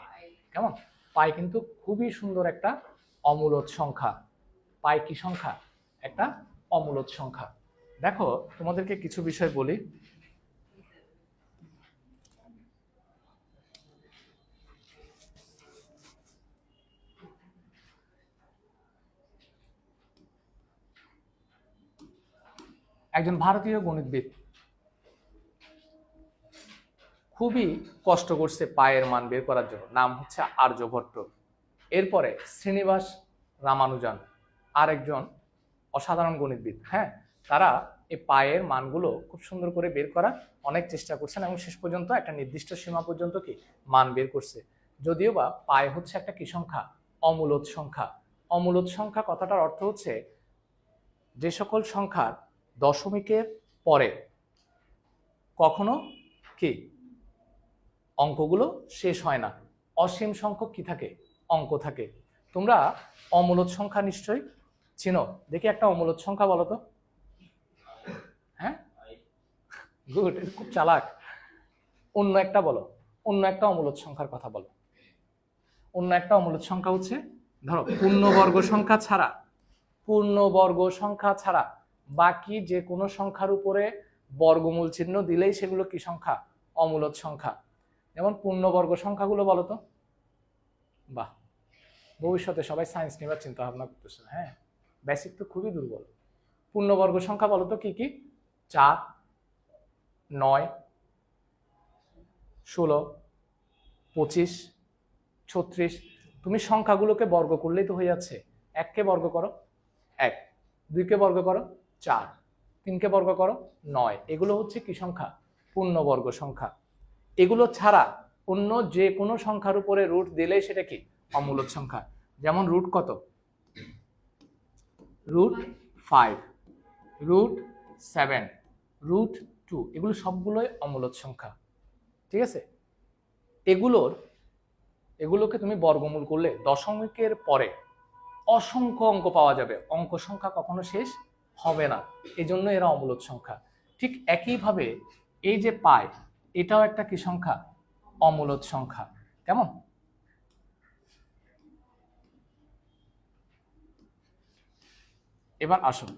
কেমন? পাই কিন্তু খুবই সুন্দর একটা অমূলদ সংখ্যা। পাই কি সংখ্যা? একটা অমূলদ সংখ্যা। দেখো তোমাদেরকে কিছু বিষয় বলি। একজন ভারতীয় গণিতবিদ খুবই কষ্ট করছে পায়ের মান বের করার জন্য, নাম হচ্ছে আর্যভট্ট। এরপরে শ্রীনিবাস রামানুজান আরেকজন অসাধারণ গণিতবিদ। হ্যাঁ তারা এই পায়ের মানগুলো খুব সুন্দর করে বের করার অনেক চেষ্টা করছেন এবং শেষ পর্যন্ত একটা নির্দিষ্ট সীমা পর্যন্ত কি মান বের করছে। যদিও বা পায় হচ্ছে একটা কি সংখ্যা? অমূলদ সংখ্যা। অমূলদ সংখ্যা কথাটার অর্থ হচ্ছে যে সকল সংখ্যার দশমিকের পরে কখনো কি অঙ্কগুলো শেষ হয় না, অসীম সংখ্যক কি থাকে? অঙ্ক থাকে। তোমরা অমূলদ সংখ্যা নিশ্চয়ই চিনো, দেখি একটা অমূলদ সংখ্যা বলো তো। হ্যাঁ গুড, খুব চালাক। অন্য একটা বলো, অন্য একটা অমূলদ সংখ্যার কথা বলো। অন্য একটা অমূলদ সংখ্যা হচ্ছে, ধরো পূর্ণবর্গ সংখ্যা ছাড়া, পূর্ণবর্গ সংখ্যা ছাড়া বাকি যে কোনো সংখ্যার উপরে বর্গমূল চিহ্ন দিলেই সেগুলো কি সংখ্যা? অমূলদ সংখ্যা। যেমন পূর্ণবর্গ সংখ্যাগুলো বলো তো। বাহ, ভবিষ্যতে সবাই সায়েন্স নেবার চিন্তা ভাবনা করতেছে। হ্যাঁ, বেসিক তো খুবই দুর্বল। পূর্ণবর্গ সংখ্যা বলো তো কি কি? 4, 9, 16, 25, 36। তুমি সংখ্যাগুলোকে বর্গ করলেই তো হয়ে যাচ্ছে। 1 কে বর্গ করো 1, 2 কে বর্গ করো 4, 3 কে বর্গ করো 9। এগুলো হচ্ছে কি সংখ্যা? পূর্ণবর্গ সংখ্যা। এগুলো ছাড়া অন্য যে কোনো সংখ্যার উপরে রুট দিলেই সেটা কি? অমূলদ সংখ্যা। যেমন রুট কত? রুট 5, রুট 7, রুট 2, এগুলো সবগুলোই অমূলদ সংখ্যা। ঠিক আছে? এগুলোকে তুমি বর্গমূল করলে দশমিকের পরে অসংখ্য অঙ্ক পাওয়া যাবে। অঙ্ক সংখ্যা কখনো শেষ হবে না, এই জন্য এরা অমূলদ সংখ্যা। ঠিক একইভাবে এই যে পাই, এটাও একটা কি সংখ্যা? অমূলদ সংখ্যা। কেমন? এবার আসুন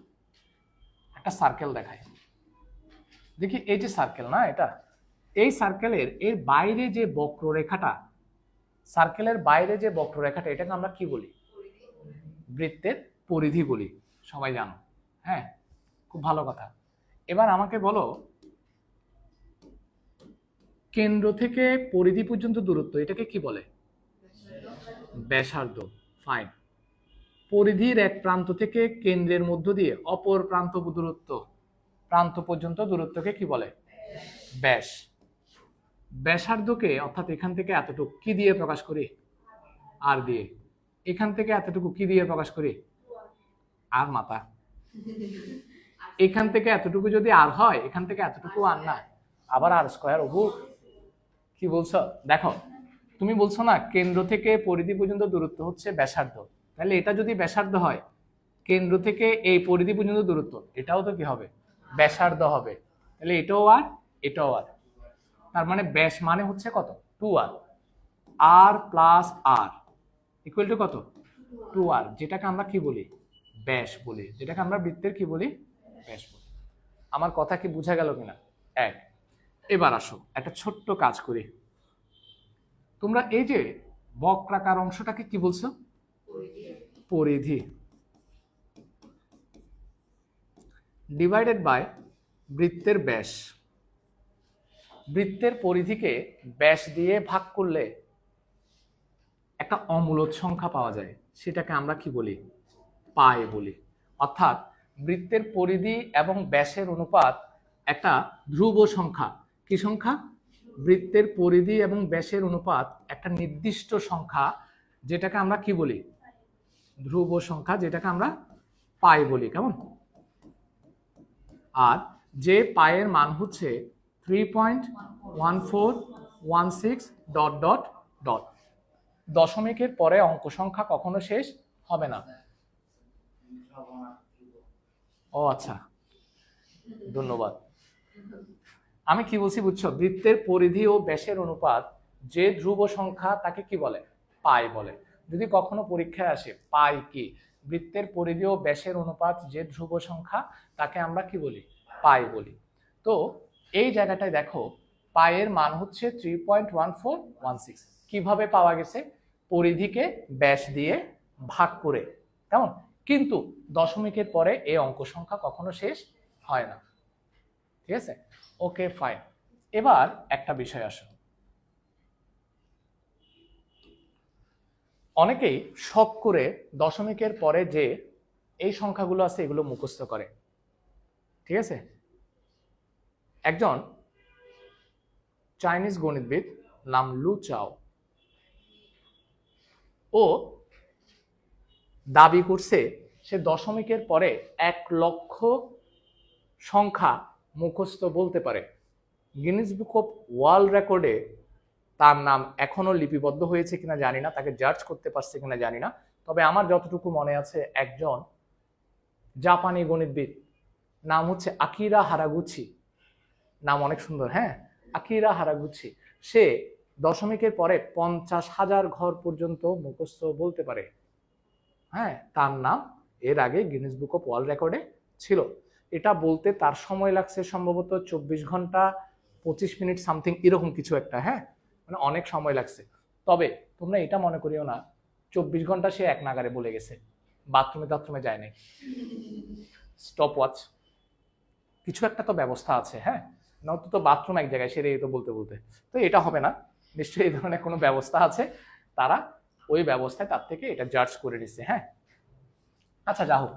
একটা সার্কেল দেখায় দেখি। এই যে সার্কেল না, এটা এই সার্কেলের এর বাইরে যে বক্ররেখাটা, সার্কেলের বাইরে যে বক্ররেখাটা, এটাকে আমরা কি বলি? বৃত্তের পরিধি বলি। সবাই জানো। হ্যাঁ, খুব ভালো কথা। এবার আমাকে বলো, কেন্দ্র থেকে পরিধি পর্যন্ত দূরত্ব, এটাকে কি বলে? ব্যাসার্ধ। ফাইন। পরিধির এক প্রান্ত থেকে কেন্দ্রের মধ্য দিয়ে অপর প্রান্ত পর্যন্ত দূরত্বকে কি বলে? ব্যাস। ব্যাসার্ধকে অর্থাৎ এখান থেকে এতটুকু কি দিয়ে প্রকাশ করি? আর দিয়ে। এখান থেকে এতটুকু কি দিয়ে প্রকাশ করি? আর মাথা। এখান থেকে এতটুকু যদি আর হয়, এখান থেকে এতটুকু আর না, আবার আর স্কয়ার। ওহু, কি বলছো? দেখো, তুমি বলছো না কেন্দ্র থেকে পরিধি পর্যন্ত দূরত্ব হচ্ছে ব্যাসার্ধ, তাহলে এটা যদি ব্যাসার্ধ হয়, কেন্দ্র থেকে এই পরিধি পর্যন্ত দূরত্ব, এটাও তো কি হবে? ব্যাসার্ধ হবে। তাহলে এটাও আর এটাও আর, তার মানে ব্যাস মানে হচ্ছে কত? 2r। R plus r equal to কত? 2r, যেটাকে আমরা কি বলি? ব্যাস বলি। যেটাকে আমরা বৃত্তের কি বলি? ব্যাস বলি। আমার কথা কি বোঝা গেল কিনা? এক। এবার আসো একটা ছোট্ট কাজ করি। তোমরা এই যে বক্রাকার অংশটাকে কি বলছো? পরিধি। ডিভাইডেড বাই বৃত্তের ব্যাস। বৃত্তের পরিধিকে ব্যাস দিয়ে ভাগ করলে একটা অমূলদ সংখ্যা পাওয়া যায়, সেটাকে আমরা কি বলি? পাই বলি। অর্থাৎ বৃত্তের পরিধি এবং ব্যাসের অনুপাত একটা ধ্রুব সংখ্যা। কি সংখ্যা? বৃত্তের পরিধি এবং ব্যাসের অনুপাত একটা নির্দিষ্ট সংখ্যা, যেটাকে আমরা কি বলি? ধ্রুব সংখ্যা, যেটাকে আমরা পাই বলি। কেমন? আর যে পায়ের মান হচ্ছে 3.1416 ডট ডট ডট। দশমিকের পরে অঙ্ক সংখ্যা কখনো শেষ হবে না। ও আচ্ছা, ধন্যবাদ। আমি কি বলছি বুঝছো? বৃত্তের পরিধি ও ব্যাসের অনুপাত যে ধ্রুব সংখ্যা তাকে কি বলে? পাই বলে। যদি কখনো পরীক্ষায় আসে পাই কি, বৃত্তের পরিধি ও ব্যাসের অনুপাত যে ধ্রুব সংখ্যা তাকে আমরা কি বলি? পাই বলি। তো এই জায়গাটায় দেখো, পায়ের মান হচ্ছে 3.1416। কিভাবে পাওয়া গেছে? পরিধিকে ব্যাস দিয়ে ভাগ করে। কেমন? কিন্তু দশমিকের পরে এই অঙ্ক সংখ্যা কখনো শেষ হয় না। ঠিক আছে? ওকে, ফাইন। এবার একটা বিষয় আসো, অনেকেই শখ করে দশমিকের পরে যে এই সংখ্যাগুলো আছে এগুলো মুখস্থ করে। ঠিক আছে? একজন চাইনিজ গণিতবিদ নাম লু চাও, ও দাবি করছে সে দশমিকের পরে 1 লক্ষ সংখ্যা মুখস্থ বলতে পারে। গিনেস বুক অফ ওয়ার্ল্ড রেকর্ডে তার নাম এখনো লিপিবদ্ধ হয়েছে কিনা জানি না, তাকে জাজ করতে পারছে কিনা জানি না। তবে আমার যতটুকু মনে আছে, একজন জাপানি গণিতবিদ, নাম হচ্ছে আকিরা হারাগুচি। নাম অনেক সুন্দর। হ্যাঁ, আকিরা হারাগুচি, সে দশমিকের পরে 50,000 ঘর পর্যন্ত মুখস্থ বলতে পারে। হ্যাঁ, তার নাম এর আগে গিনেস বুক অফ ওয়ার্ল্ড রেকর্ডে ছিল। এটা বলতে তার সময় লাগছে সম্ভবত 24 ঘন্টা 25 মিনিট সামথিং, এরকম কিছু একটা। হ্যাঁ, মানে অনেক সময় লাগছে। তবে তোমরা এটা মনে করিও না 24 ঘন্টা সে এক নাগারে বলে গেছে, বাথরুমে যায় নাই। স্টপ ওয়াচ, কিছু একটা তো ব্যবস্থা আছে। হ্যাঁ, নয়তো তো বাথরুম এক জায়গায় সেরে তো বলতে বলতে তো এটা হবে না। নিশ্চয়ই এই ধরনের কোনো ব্যবস্থা আছে, তারা ওই ব্যবস্থায় তার থেকে এটা জাজ করে নিচ্ছে। হ্যাঁ, আচ্ছা যা হোক,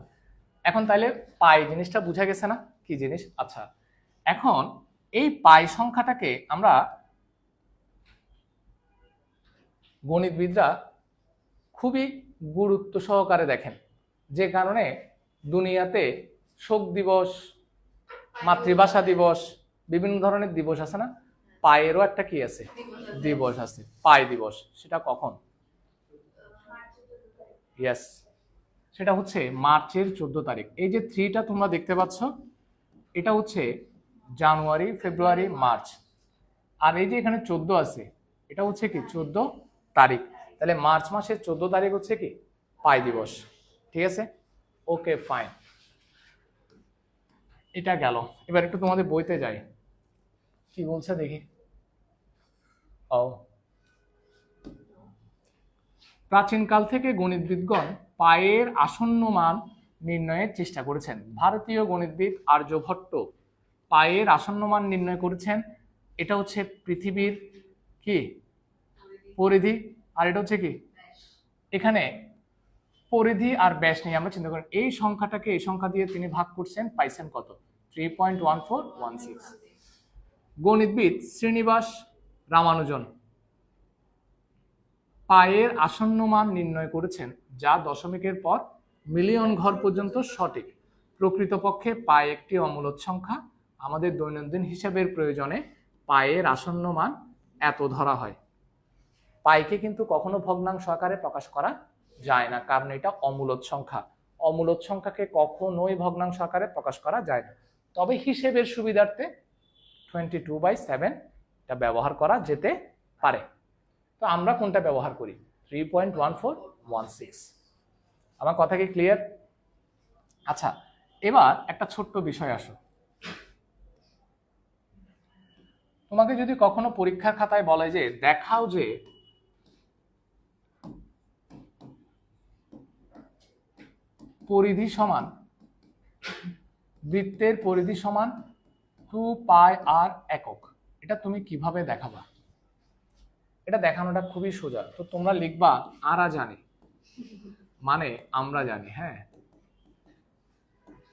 এখন তাইলে পাই জিনিসটা বুঝা গেছে না কি জিনিস? আচ্ছা, এখন এই পাই সংখ্যাটাকে আমরা গণিতবিদরা খুবই গুরুত্ব সহকারে দেখেন, যে কারণে দুনিয়াতে শোক দিবস, মাতৃভাষা দিবস, বিভিন্ন ধরনের দিবস আছে না, পায়েরও একটা কি আছে, দিবস আছে, পাই দিবস। সেটা কখন? ইয়েস, সেটা হচ্ছে মার্চের 14 তারিখ। এই যে 3টা তোমরা দেখতে পাচ্ছ, এটা হচ্ছে জানুয়ারি, ফেব্রুয়ারি, মার্চ। আর এই যে এখানে 14 আছে, এটা হচ্ছে কি 14 তারিখ। তাহলে মার্চ মাসের 14 তারিখ হচ্ছে কি পাই দিবস। ঠিক আছে, ওকে ফাইন, এটা গেল। এবার একটু তোমাদের বইতে যাই, কি বলছে দেখি। ও, প্রাচীনকাল থেকে গণিতবিদগণ পায়ের আসন্ন মান নির্ণয়ের চেষ্টা করেছেন। ভারতীয় গণিতবিদ আর্যভট্ট পায়ের আসন্ন মান নির্ণয় করেছেন। এটা হচ্ছে পৃথিবীর কি পরিধি, আর এটা হচ্ছে কি, এখানে পরিধি আর ব্যাস নিয়ে আমরা চিন্তা করি। এই সংখ্যাটাকে এই সংখ্যা দিয়ে তিনি ভাগ করছেন, পাইছেন কত? 3.1416। গণিতবিদ শ্রীনিবাস রামানুজন পায়ের আসন্ন মান নির্ণয় করেছেন, যা দশমিকের পর মিলিয়ন ঘর পর্যন্ত সঠিক। প্রকৃতপক্ষে পাই একটি অমূলদ সংখ্যা। আমাদের দৈনন্দিন হিসাবের প্রয়োজনে পায়ের আসন্ন মান এত ধরা হয়। পাইকে কিন্তু কখনো ভগ্নাংশ আকারে প্রকাশ করা যায় না, কারণ এটা অমূলদ সংখ্যা। অমূলদ সংখ্যাকে কখনোই ভগ্নাংশ আকারে প্রকাশ করা যায় না। তবে হিসেবের সুবিধার্থে 22/7 এটা ব্যবহার করা যেতে পারে। তো আমরা কোনটা ব্যবহার করি? 3.1416। আমার কথা কি ক্লিয়ার? আচ্ছা, এবার একটা ছোট্ট বিষয় আসো। তোমাকে যদি কখনো পরীক্ষার খাতায় বলে যে দেখাও যে পরিধি সমান, বৃত্তের পরিধি সমান 2πr একক, এটা তুমি কিভাবে দেখাবা? এটা দেখানোটা খুবই সোজা। তো তোমরা লিখবা আরা জানি, মানে আমরা জানি। হ্যাঁ,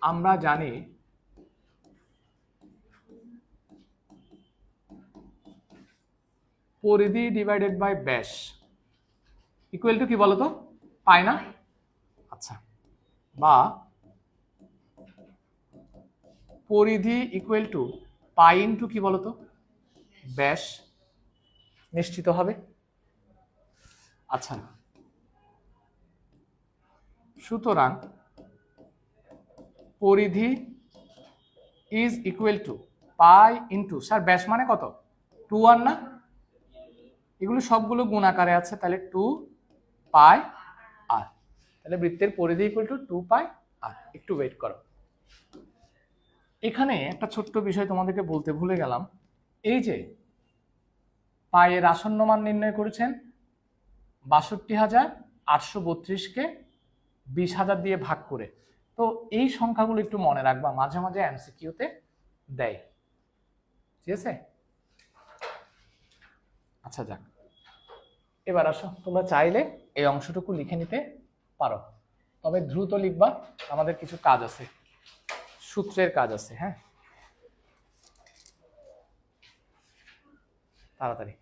আমরা জানি পরিধি ডিভাইডেড বাই ব্যাস ইকুয়াল টু কি বলতো? পাই না? আচ্ছা, বা পরিধি ইকুয়াল টু পাই ইন্টু কি বলতো? ব্যাস। নিশ্চিত হবে? আচ্ছা, সুতরাং পরিধি is equal to pi into, sir ব্যাস মানে কত? 2r না? এগুলো সবগুলো গুণ আকারে আছে, তাহলে 2πr। তাহলে বৃত্তের পরিধি ইকুয়াল টু 2πr। একটু ওয়েট করো, এখানে একটা ছোট্ট বিষয় তোমাদেরকে বলতে ভুলে গেলাম। এই যে পায়ের আসন্ন মান নির্ণয় করেছেন 62,832কে 20,000 দিয়ে ভাগ করে। তো এই সংখ্যাগুলো একটু মনে রাখবা, মাঝে মাঝে এমসিকিউতে দেয়। ঠিক আছে? আচ্ছা যাক, এবার আসো, তোমরা চাইলে এই অংশটুকু লিখে নিতে পারো, তবে দ্রুত লিখবা, আমাদের কিছু কাজ আছে, সূত্রের কাজ আছে। হ্যাঁ, তাড়াতাড়ি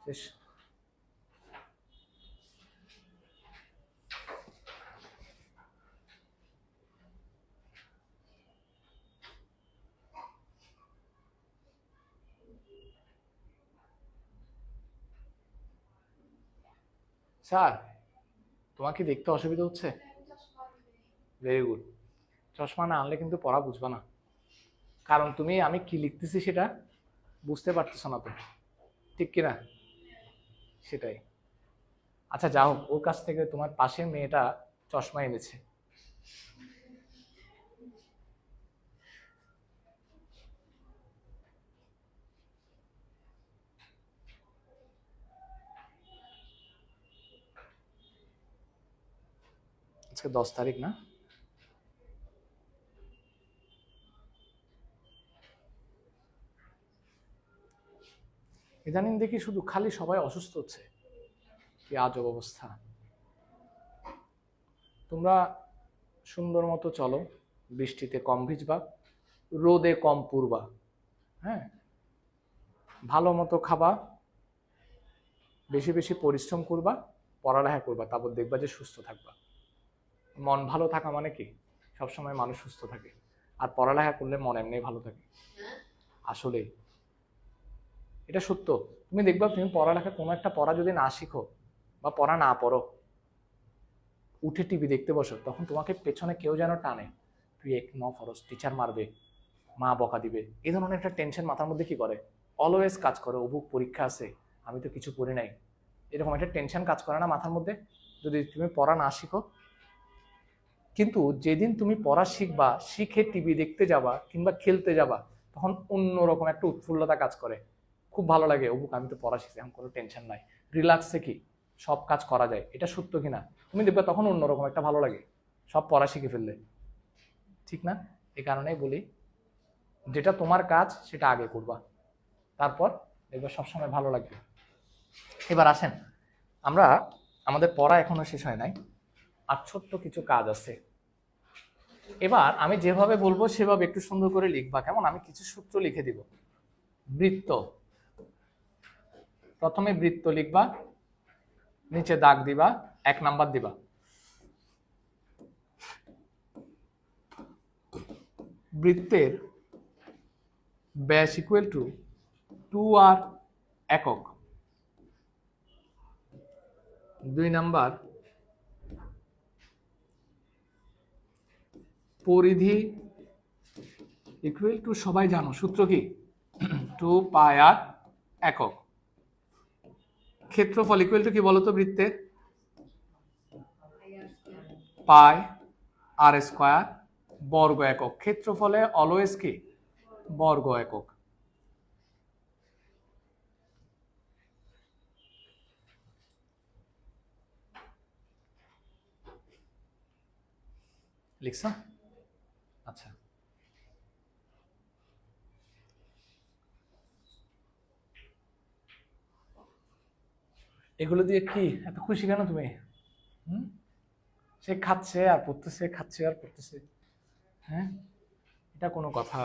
শেষ। স্যার, তোমার কি দেখতে অসুবিধা হচ্ছে? Very good. চশমা না আনলে কিন্তু পড়া বুঝবা না, কারণ তুমি আমি কি লিখতেছি সেটা বুঝতে পারতেছ না তো, ঠিক কিনা? সেটাই। আচ্ছা যাও, ওর কাছ থেকে তোমার পাশের মেয়েটা চশমা এনেছে। আজকে 10 তারিখ না? ইদানিং দেখি শুধু খালি সবাই অসুস্থ হচ্ছে, কি আজব অবস্থা। তোমরা সুন্দর মতো চলো, বৃষ্টিতে কম ভিজবা, রোদে কম পুড়বা, হ্যাঁ, ভালো মতো খাবা, বেশি বেশি পরিশ্রম করবা, পড়ালেখা করবা, তারপর দেখবা যে সুস্থ থাকবা। মন ভালো থাকা মানে কি? সবসময় মানুষ সুস্থ থাকে, আর পড়ালেখা করলে মন এমনি ভালো থাকে। আসলে এটা সত্য। তুমি দেখবা, তুমি পড়ালেখা কোনো একটা পড়া যদি না শিখো বা পড়া না পড়ো, উঠে টিভি দেখতে বসো, তখন তোমাকে পেছনে কেউ যেন টানে, তুই এক ন ফরস, টিচার মারবে, মা বকা দিবে, এই ধরনের একটা টেনশন মাথার মধ্যে কি করে, অলওয়েজ কাজ করে। অবুক পরীক্ষা আছে, আমি তো কিছু পড়ি নাই, এরকম একটা টেনশন কাজ করে না মাথার মধ্যে, যদি তুমি পড়া না শিখো? কিন্তু যেদিন তুমি পড়া শিখবা, শিখে টিভি দেখতে যাবা কিংবা খেলতে যাবা, তখন অন্যরকম একটা উৎফুল্লতা কাজ করে, খুব ভালো লাগে, অবুক আমি তো পড়া শিখছি, এখন কোনো টেনশন নাই, রিল্যাক্সে কি সব কাজ করা যায়। এটা সত্য কিনা? তুমি দেখবে তখন অন্যরকম একটা ভালো লাগে, সব পড়া শিখে ফেললে, ঠিক না? এই কারণেই বলি, যেটা তোমার কাজ সেটা আগে করবা, তারপর দেখবে সবসময় ভালো লাগবে। এবার আসেন, আমরা আমাদের পড়া এখনো শেষ হয় নাই, আর ছোট্ট কিছু কাজ আছে। এবার আমি যেভাবে বলবো সেভাবে একটু সুন্দর করে লিখবা, কেমন? আমি কিছু সূত্র লিখে দিব। বৃত্ত, প্রথমে বৃত্ত লিখবা, নিচে দাগ দিবা, 1 নাম্বার দিবা। বৃত্তের ব্যাস ইকুয়াল টু 2r একক। 2 নাম্বার, পরিধি ইকুয়াল টু, সবাই জানো সূত্র কি, 2πr একক। ক্ষেত্রফল ইকুয়াল টু কি বলতো বৃত্তের? পাই আর স্কয়ার বর্গ একক। ক্ষেত্রফলে অলওয়েজ কি বর্গ একক। লিখছ? আচ্ছা, এগুলো দিয়ে কি এত খুশি কেন তুমি? সে খাচ্ছে আর পড়তেছে, খাচ্ছে আর পড়তেছে, হ্যাঁ, এটা কোনো কথা?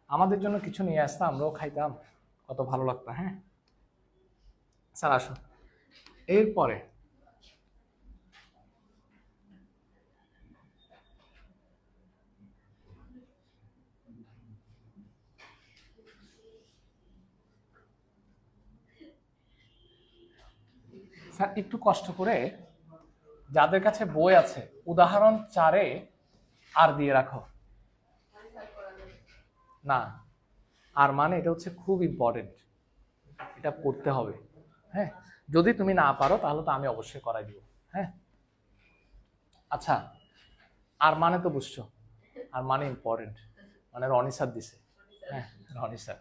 আমাদের জন্য কিছু নিয়ে আসতাম, আমরাও খাইতাম, কত ভালো লাগতো। হ্যাঁ স্যার আসুন। এরপরে স্যার একটু কষ্ট করে, যাদের কাছে বই আছে, উদাহরণ 4-এ আর দিয়ে রাখো। না, আর মানে এটা হচ্ছে খুব ইম্পর্টেন্ট, এটা পড়তে হবে। হ্যাঁ, যদি তুমি না পারো তাহলে তো আমি অবশ্যই করাই দিব। হ্যাঁ আচ্ছা, আর মানে তো বুঝছো, আর মানে ইম্পর্টেন্ট, মানে রনি স্যার দিছে। হ্যাঁ রনি স্যার।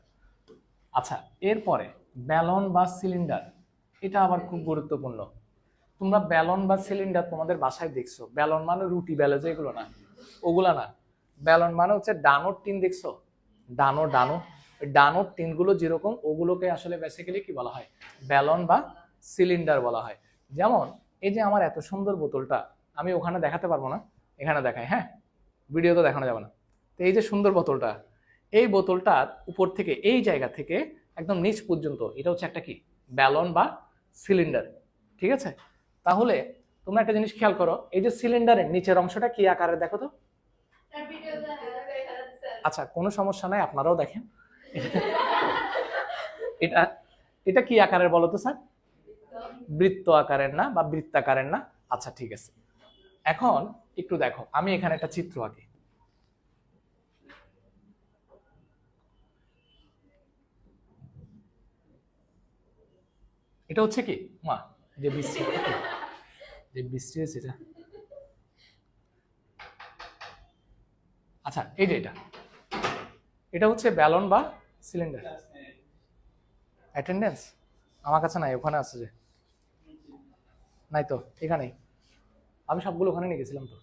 আচ্ছা, এরপরে ব্যালন বা সিলিন্ডার, এটা আবার খুব গুরুত্বপূর্ণ। তোমরা ব্যালন বা সিলিন্ডার তোমাদের বাসায় দেখছো, ব্যালন মানে রুটি বেলে যেগুলো, না ওগুলা না, ব্যালন মানে হচ্ছে ডানোর টিন, দেখছো? ডানো ডানো, ডানোর টিনগুলো যেরকম, ওগুলোকে আসলে বেসিক্যালি কি বলা হয়, ব্যালন বা সিলিন্ডার বলা হয়। যেমন এই যে আমার এত সুন্দর বোতলটা, আমি ওখানে দেখাতে পারবো না, এখানে দেখাই, হ্যাঁ, ভিডিও তো দেখানো যাবে না। তো এই যে সুন্দর বোতলটা, এই বোতলটার উপর থেকে, এই জায়গা থেকে একদম নিচ পর্যন্ত, এটা হচ্ছে একটা কি ব্যালন বা সিলিন্ডার, ঠিক আছে? তাহলে তোমরা একটা জিনিস খেয়াল করো, এই যে সিলিন্ডারের নিচের অংশটা কি আকারের দেখো তো। আচ্ছা কোনো সমস্যা নাই, আপনারাও দেখেন। এটা এটা কি আকারের বলো তো স্যার? বৃত্ত আকারের না, বা বৃত্তাকারের না? আচ্ছা ঠিক আছে, এখন একটু দেখো, আমি এখানে একটা চিত্র আঁকি। এটা হচ্ছে কি মা, যে বৃষ্টি, যে বৃষ্টি হয়েছে এটা, আচ্ছা এই যে এটা হচ্ছে ব্যালন বা সিলিন্ডার। অ্যাটেন্ডেন্স আমার কাছে নাই, ওখানে আছে যে, নাই তো এখানেই, আমি সবগুলো ওখানে নিয়ে গেছিলাম তো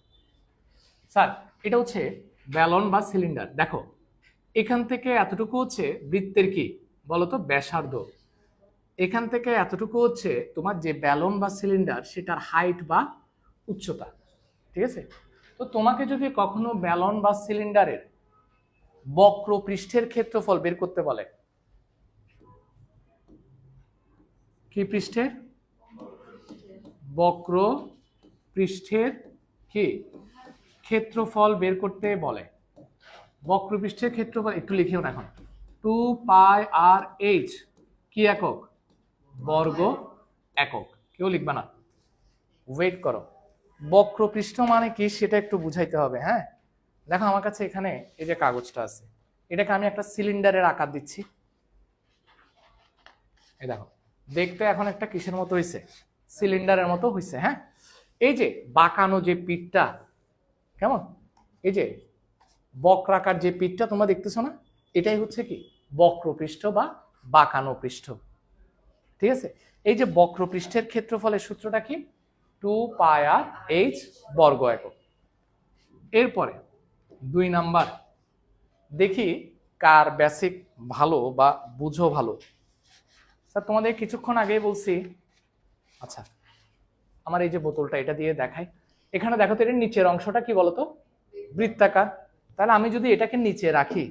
স্যার। এটা হচ্ছে ব্যালন বা সিলিন্ডার। দেখো এখান থেকে এতটুকু হচ্ছে বৃত্তের কি বলতো ব্যাসার্ধ, এখান থেকে এতটুকু হচ্ছে তোমার যে ব্যালন বা সিলিন্ডার সেটার হাইট বা উচ্চতা, ঠিক আছে? তো তোমাকে যদি কখনো ব্যালন বা সিলিন্ডারের বক্র পৃষ্ঠের ক্ষেত্রফল বের করতে বলে, কি পৃষ্ঠের? বক্র পৃষ্ঠের কি ক্ষেত্রফল বের করতে বলে, বক্রপৃষ্ঠের ক্ষেত্রফল একটু লিখেও না এখন, 2πr/h কি একক? বর্গ একক। কেউ লিখবা না, ওয়েট করো। বক্রপৃষ্ঠ মানে কি সেটা একটু বুঝাইতে হবে। হ্যাঁ দেখো আমার কাছে এখানে এই যে কাগজটা আছে, এটাকে আমি একটা সিলিন্ডারের আকার দিচ্ছি। এই দেখো দেখতে এখন একটা কিসের মতো হয়েছে? সিলিন্ডারের মতো হয়েছে। হ্যাঁ এই যে বাঁকানো যে পিঠটা, কেমন, এই যে বক্রাকার যে পিঠটা তোমরা দেখতেছো না, এটাই হচ্ছে কি বক্রপৃষ্ঠ বা বাঁকানো পৃষ্ঠ, ঠিক আছে? এই যে বক্রপৃষ্ঠের ক্ষেত্রফলের সূত্রটা কি? 2πr/h বর্গ একক। এরপরে 2 নাম্বার, দেখি কার বেসিক ভালো বা বুঝো ভালো। স্যার তোমাদের কিছুক্ষণ আগেই বলছি, আচ্ছা আমার এই যে বোতলটা এটা দিয়ে দেখাই, এখানে দেখো তো এর নিচের অংশটা কি বলতো? বৃত্তাকার। তাহলে আমি যদি এটাকে নিচে রাখি,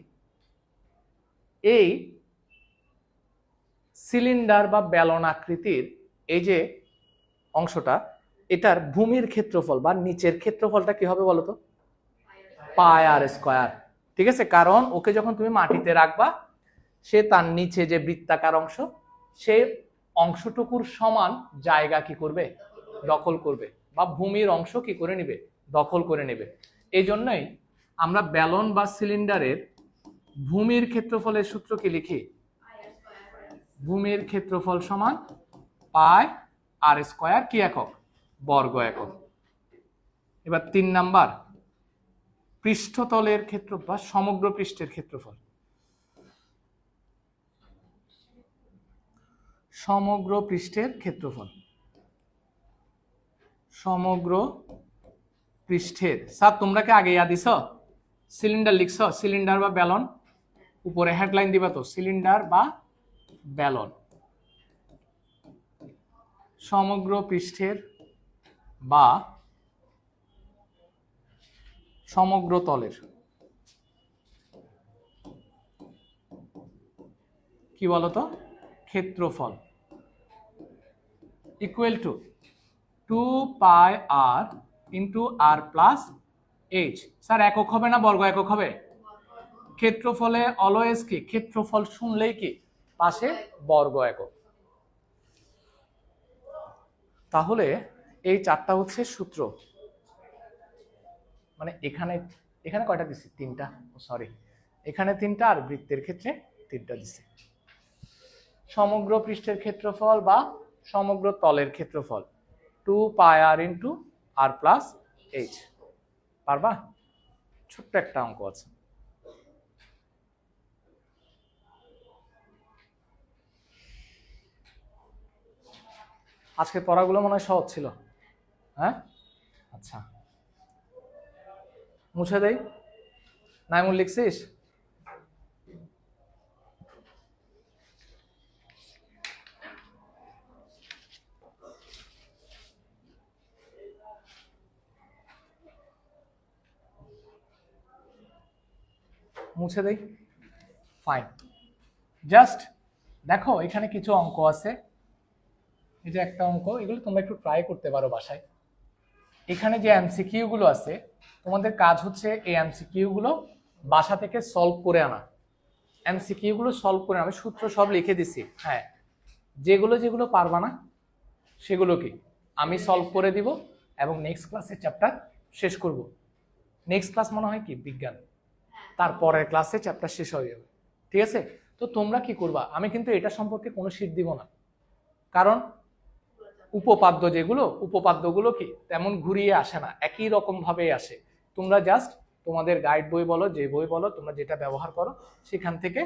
এই সিলিন্ডার বা ব্যালন আকৃতির এই যে অংশটা, এটার ভূমির ক্ষেত্রফল বা নিচের ক্ষেত্রফলটা কি হবে বলতো? πr²। ঠিক আছে, কারণ ওকে যখন তুমি মাটিতে রাখবা সে তার নিচে যে বৃত্তাকার অংশ, সেই অংশটুকুর সমান জায়গা কি করবে? দখল করবে, বা ভূমির অংশ কি করে নেবে? দখল করে নেবে। এই জন্যই আমরা ব্যালন বা সিলিন্ডারের ভূমির ক্ষেত্রফলের সূত্র কি লিখি? ভূমির ক্ষেত্রফল সমান πr² কি একক? বর্গ একক। এবার 3 নাম্বার, পৃষ্ঠতলের ক্ষেত্র বা সমগ্র পৃষ্ঠের ক্ষেত্রফল। সমগ্র পৃষ্ঠের ক্ষেত্রফল, সমগ্র পৃষ্ঠের। স্যার তোমরা কি আগে ইয়া দিছ? সিলিন্ডার লিখছ? সিলিন্ডার বা ব্যালন উপরে হেডলাইন দিবা তো, সিলিন্ডার বা ব্যালন। সমগ্র পৃষ্ঠের বা সমগ্র তলের কি বলতো? ক্ষেত্রফল equal two 2πr into r+h। Sir একক হবে না বর্গ একক হবে? ক্ষেত্রফলে অলওয়েজ কি ক্ষেত্রফল শুনলেই কি পাশে বর্গ একক। তাহলে এই চারটা হচ্ছে সূত্র। মানে এখানে এখানে কয়টা দিছি? 3টা, সরি এখানে 3টা আর বৃত্তের ক্ষেত্রে 3টা দিছি। সমগ্র পৃষ্ঠের ক্ষেত্রফল বা সমগ্র তলের ক্ষেত্রফল 2πr ইন্টু r+h। পারবা? ছোট্ট একটা অঙ্ক আছে। আজকে পড়াগুলো মনে হয় সহজ ছিল। হ্যাঁ আচ্ছা মুছে দেই। নাইমুল লিখছিস? মুছে দেই, ফাইন। জাস্ট দেখো এখানে কিছু অঙ্ক আছে, এই যে একটা অঙ্ক, এগুলো তোমরা একটু ট্রাই করতে পারো বাসায়। এখানে যে এমসিকিউ গুলো আছে তোমাদের কাজ হচ্ছে এই এমসিকিউ গুলো বাসা থেকে সলভ করে আনা। এমসিকিউ গুলো সলভ করে আমি সূত্র সব লিখে দিছি। হ্যাঁ যেগুলো যেগুলো পারবা না সেগুলো কি আমি সলভ করে দিব এবং নেক্সট ক্লাসে চ্যাপ্টার শেষ করব। নেক্সট ক্লাস মনে হয় কি বিজ্ঞান, তারপরের ক্লাসে চ্যাপ্টার শেষ হয়ে যাবে। ঠিক আছে, তো তোমরা কি করবা, আমি কিন্তু এটা সম্পর্কে কোনো শীট দিব না, কারণ উপপাদ্যগুলো কি তেমন ঘুরিয়ে আসে না, একই রকম ভাবে আসে। তোমরা জাস্ট তোমাদের গাইড বই বলো, যে বই বলো, তোমরা যেটা ব্যবহার করো সেখান থেকে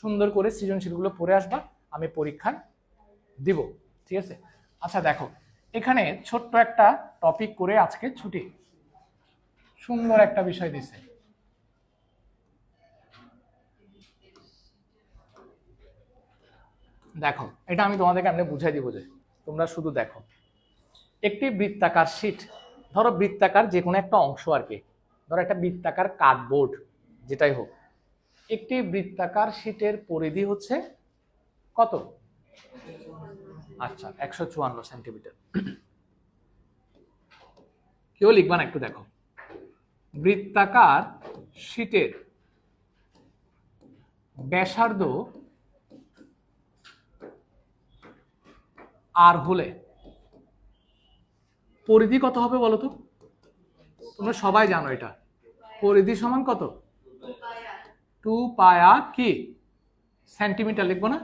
সুন্দর করে সৃজনশীলগুলো পড়ে আসবা, আমি পরীক্ষায় দিব। ঠিক আছে? আচ্ছা দেখো, এখানে ছোট্ট একটা টপিক করে আজকে ছুটি, সুন্দর একটা বিষয় দিছে। দেখো, এটা আমি তোমাদেরকে এমনি বুঝাই দিব, যে তোমরা শুধু দেখো। একটি বৃত্তাকার শীট, ধরো বৃত্তাকার যে কোনো একটা অংশ আর কি, ধরো একটা বৃত্তাকার কার্ডবোর্ড যেটাই হোক, একটি বৃত্তাকার শীটের পরিধি হচ্ছে কত? আচ্ছা, 154 সেন্টিমিটার। কেউ লিখবা না, একটু দেখো। বৃত্তাকার শীটের ব্যাসার্ধ আর হলে পরিধি কত হবে বলো তো? তোমরা সবাই জানো এটা, পরিধি সমান কত? 2 পাই আর কি সেন্টিমিটার, লিখবো না?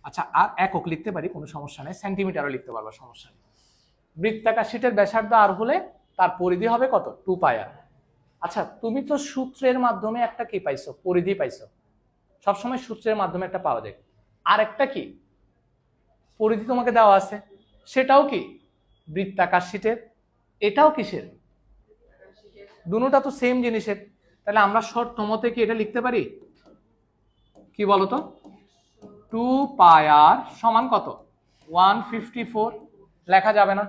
আচ্ছা, আর একক লিখতে পারি, কোনো সমস্যা নেই, সেন্টিমিটারও লিখতে পারবা, সমস্যা নেই। বৃত্তাকার শীটের ব্যাসার্ধ আর হলে তার পরিধি হবে কত? 2 পাই আর। আচ্ছা, তুমি তো সূত্রের মাধ্যমে একটা কি পাইছো? পরিধি পাইছো। সবসময় সূত্রের মাধ্যমে একটা পাওয়া যায়। আর একটা কি পরিধি তোমাকে দেওয়া আছে, সেটাও কি বৃত্তাকার শীটের, এটাও কিসের? দুটোটা তো সেম জিনিসের। তাহলে আমরা শর্ত মতে কি এটা লিখতে পারি? কি বলতো? 2 পাই আর সমান কত? 154। লেখা যাবে না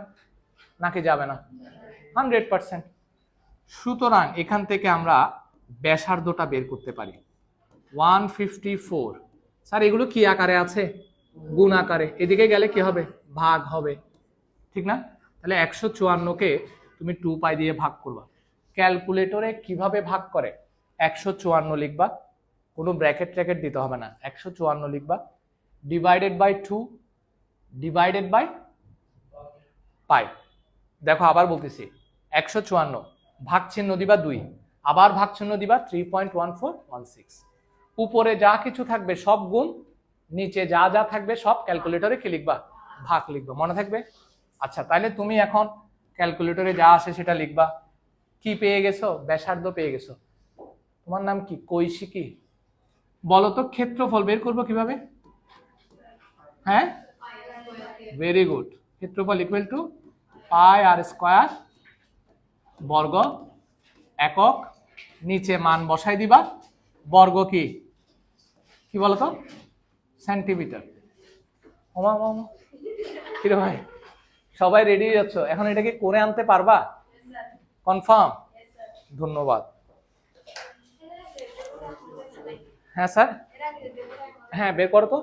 নাকি? যাবে না? 100%। সুতরাং এখান থেকে আমরা ব্যাসার্ধটা বের করতে পারি 154। স্যার এগুলো কি আকারে আছে? গুণ আকারে। এদিকে গেলে কি হবে? ভাগ হবে, ঠিক না? তাহলে 154কে তুমি 2 পাই দিয়ে ভাগ করবা। ক্যালকুলেটরে কিভাবে ভাগ করে? 154 লিখবা, কোনো ব্র্যাকেট ট্র্যাকেট দিতে হবে না, 154 লিখবা, divided by 2 divided by pi. দেখো আবার বলতেছি, 154 ভাগ চিহ্ন দিবা 2, আবার ভাগ চিহ্ন দিবা 3.1416। উপরে যা কিছু থাকবে সব গুণ, নিচে যা যা থাকবে সব ক্যালকুলেটরে কি লিখবা? ভাগ লিখবা, মনে থাকবে? আচ্ছা, তাহলে তুমি এখন ক্যালকুলেটরে যা আসে সেটা লিখবা। কি পেয়ে গেছো? ব্যাসার্ধ পেয়ে গেছো। তোমার নাম কি? কৈশিকী। বলো তো ক্ষেত্রফল বের করবো কিভাবে? হ্যাঁ, ভেরি গুড। ক্ষেত্রফল equal to pi r square বর্গ একক, নিচে মান বসাই দিবা, বর্গ কি কি বলতো? সেন্টিমিটার। ওমা ওমা, কিরে ভাই, সবাই রেডি হয়ে যাচ্ছ, এখন এটাকে করে আনতে পারবা? কনফার্ম? ধন্যবাদ। হ্যাঁ স্যার, হ্যাঁ বের করো তো।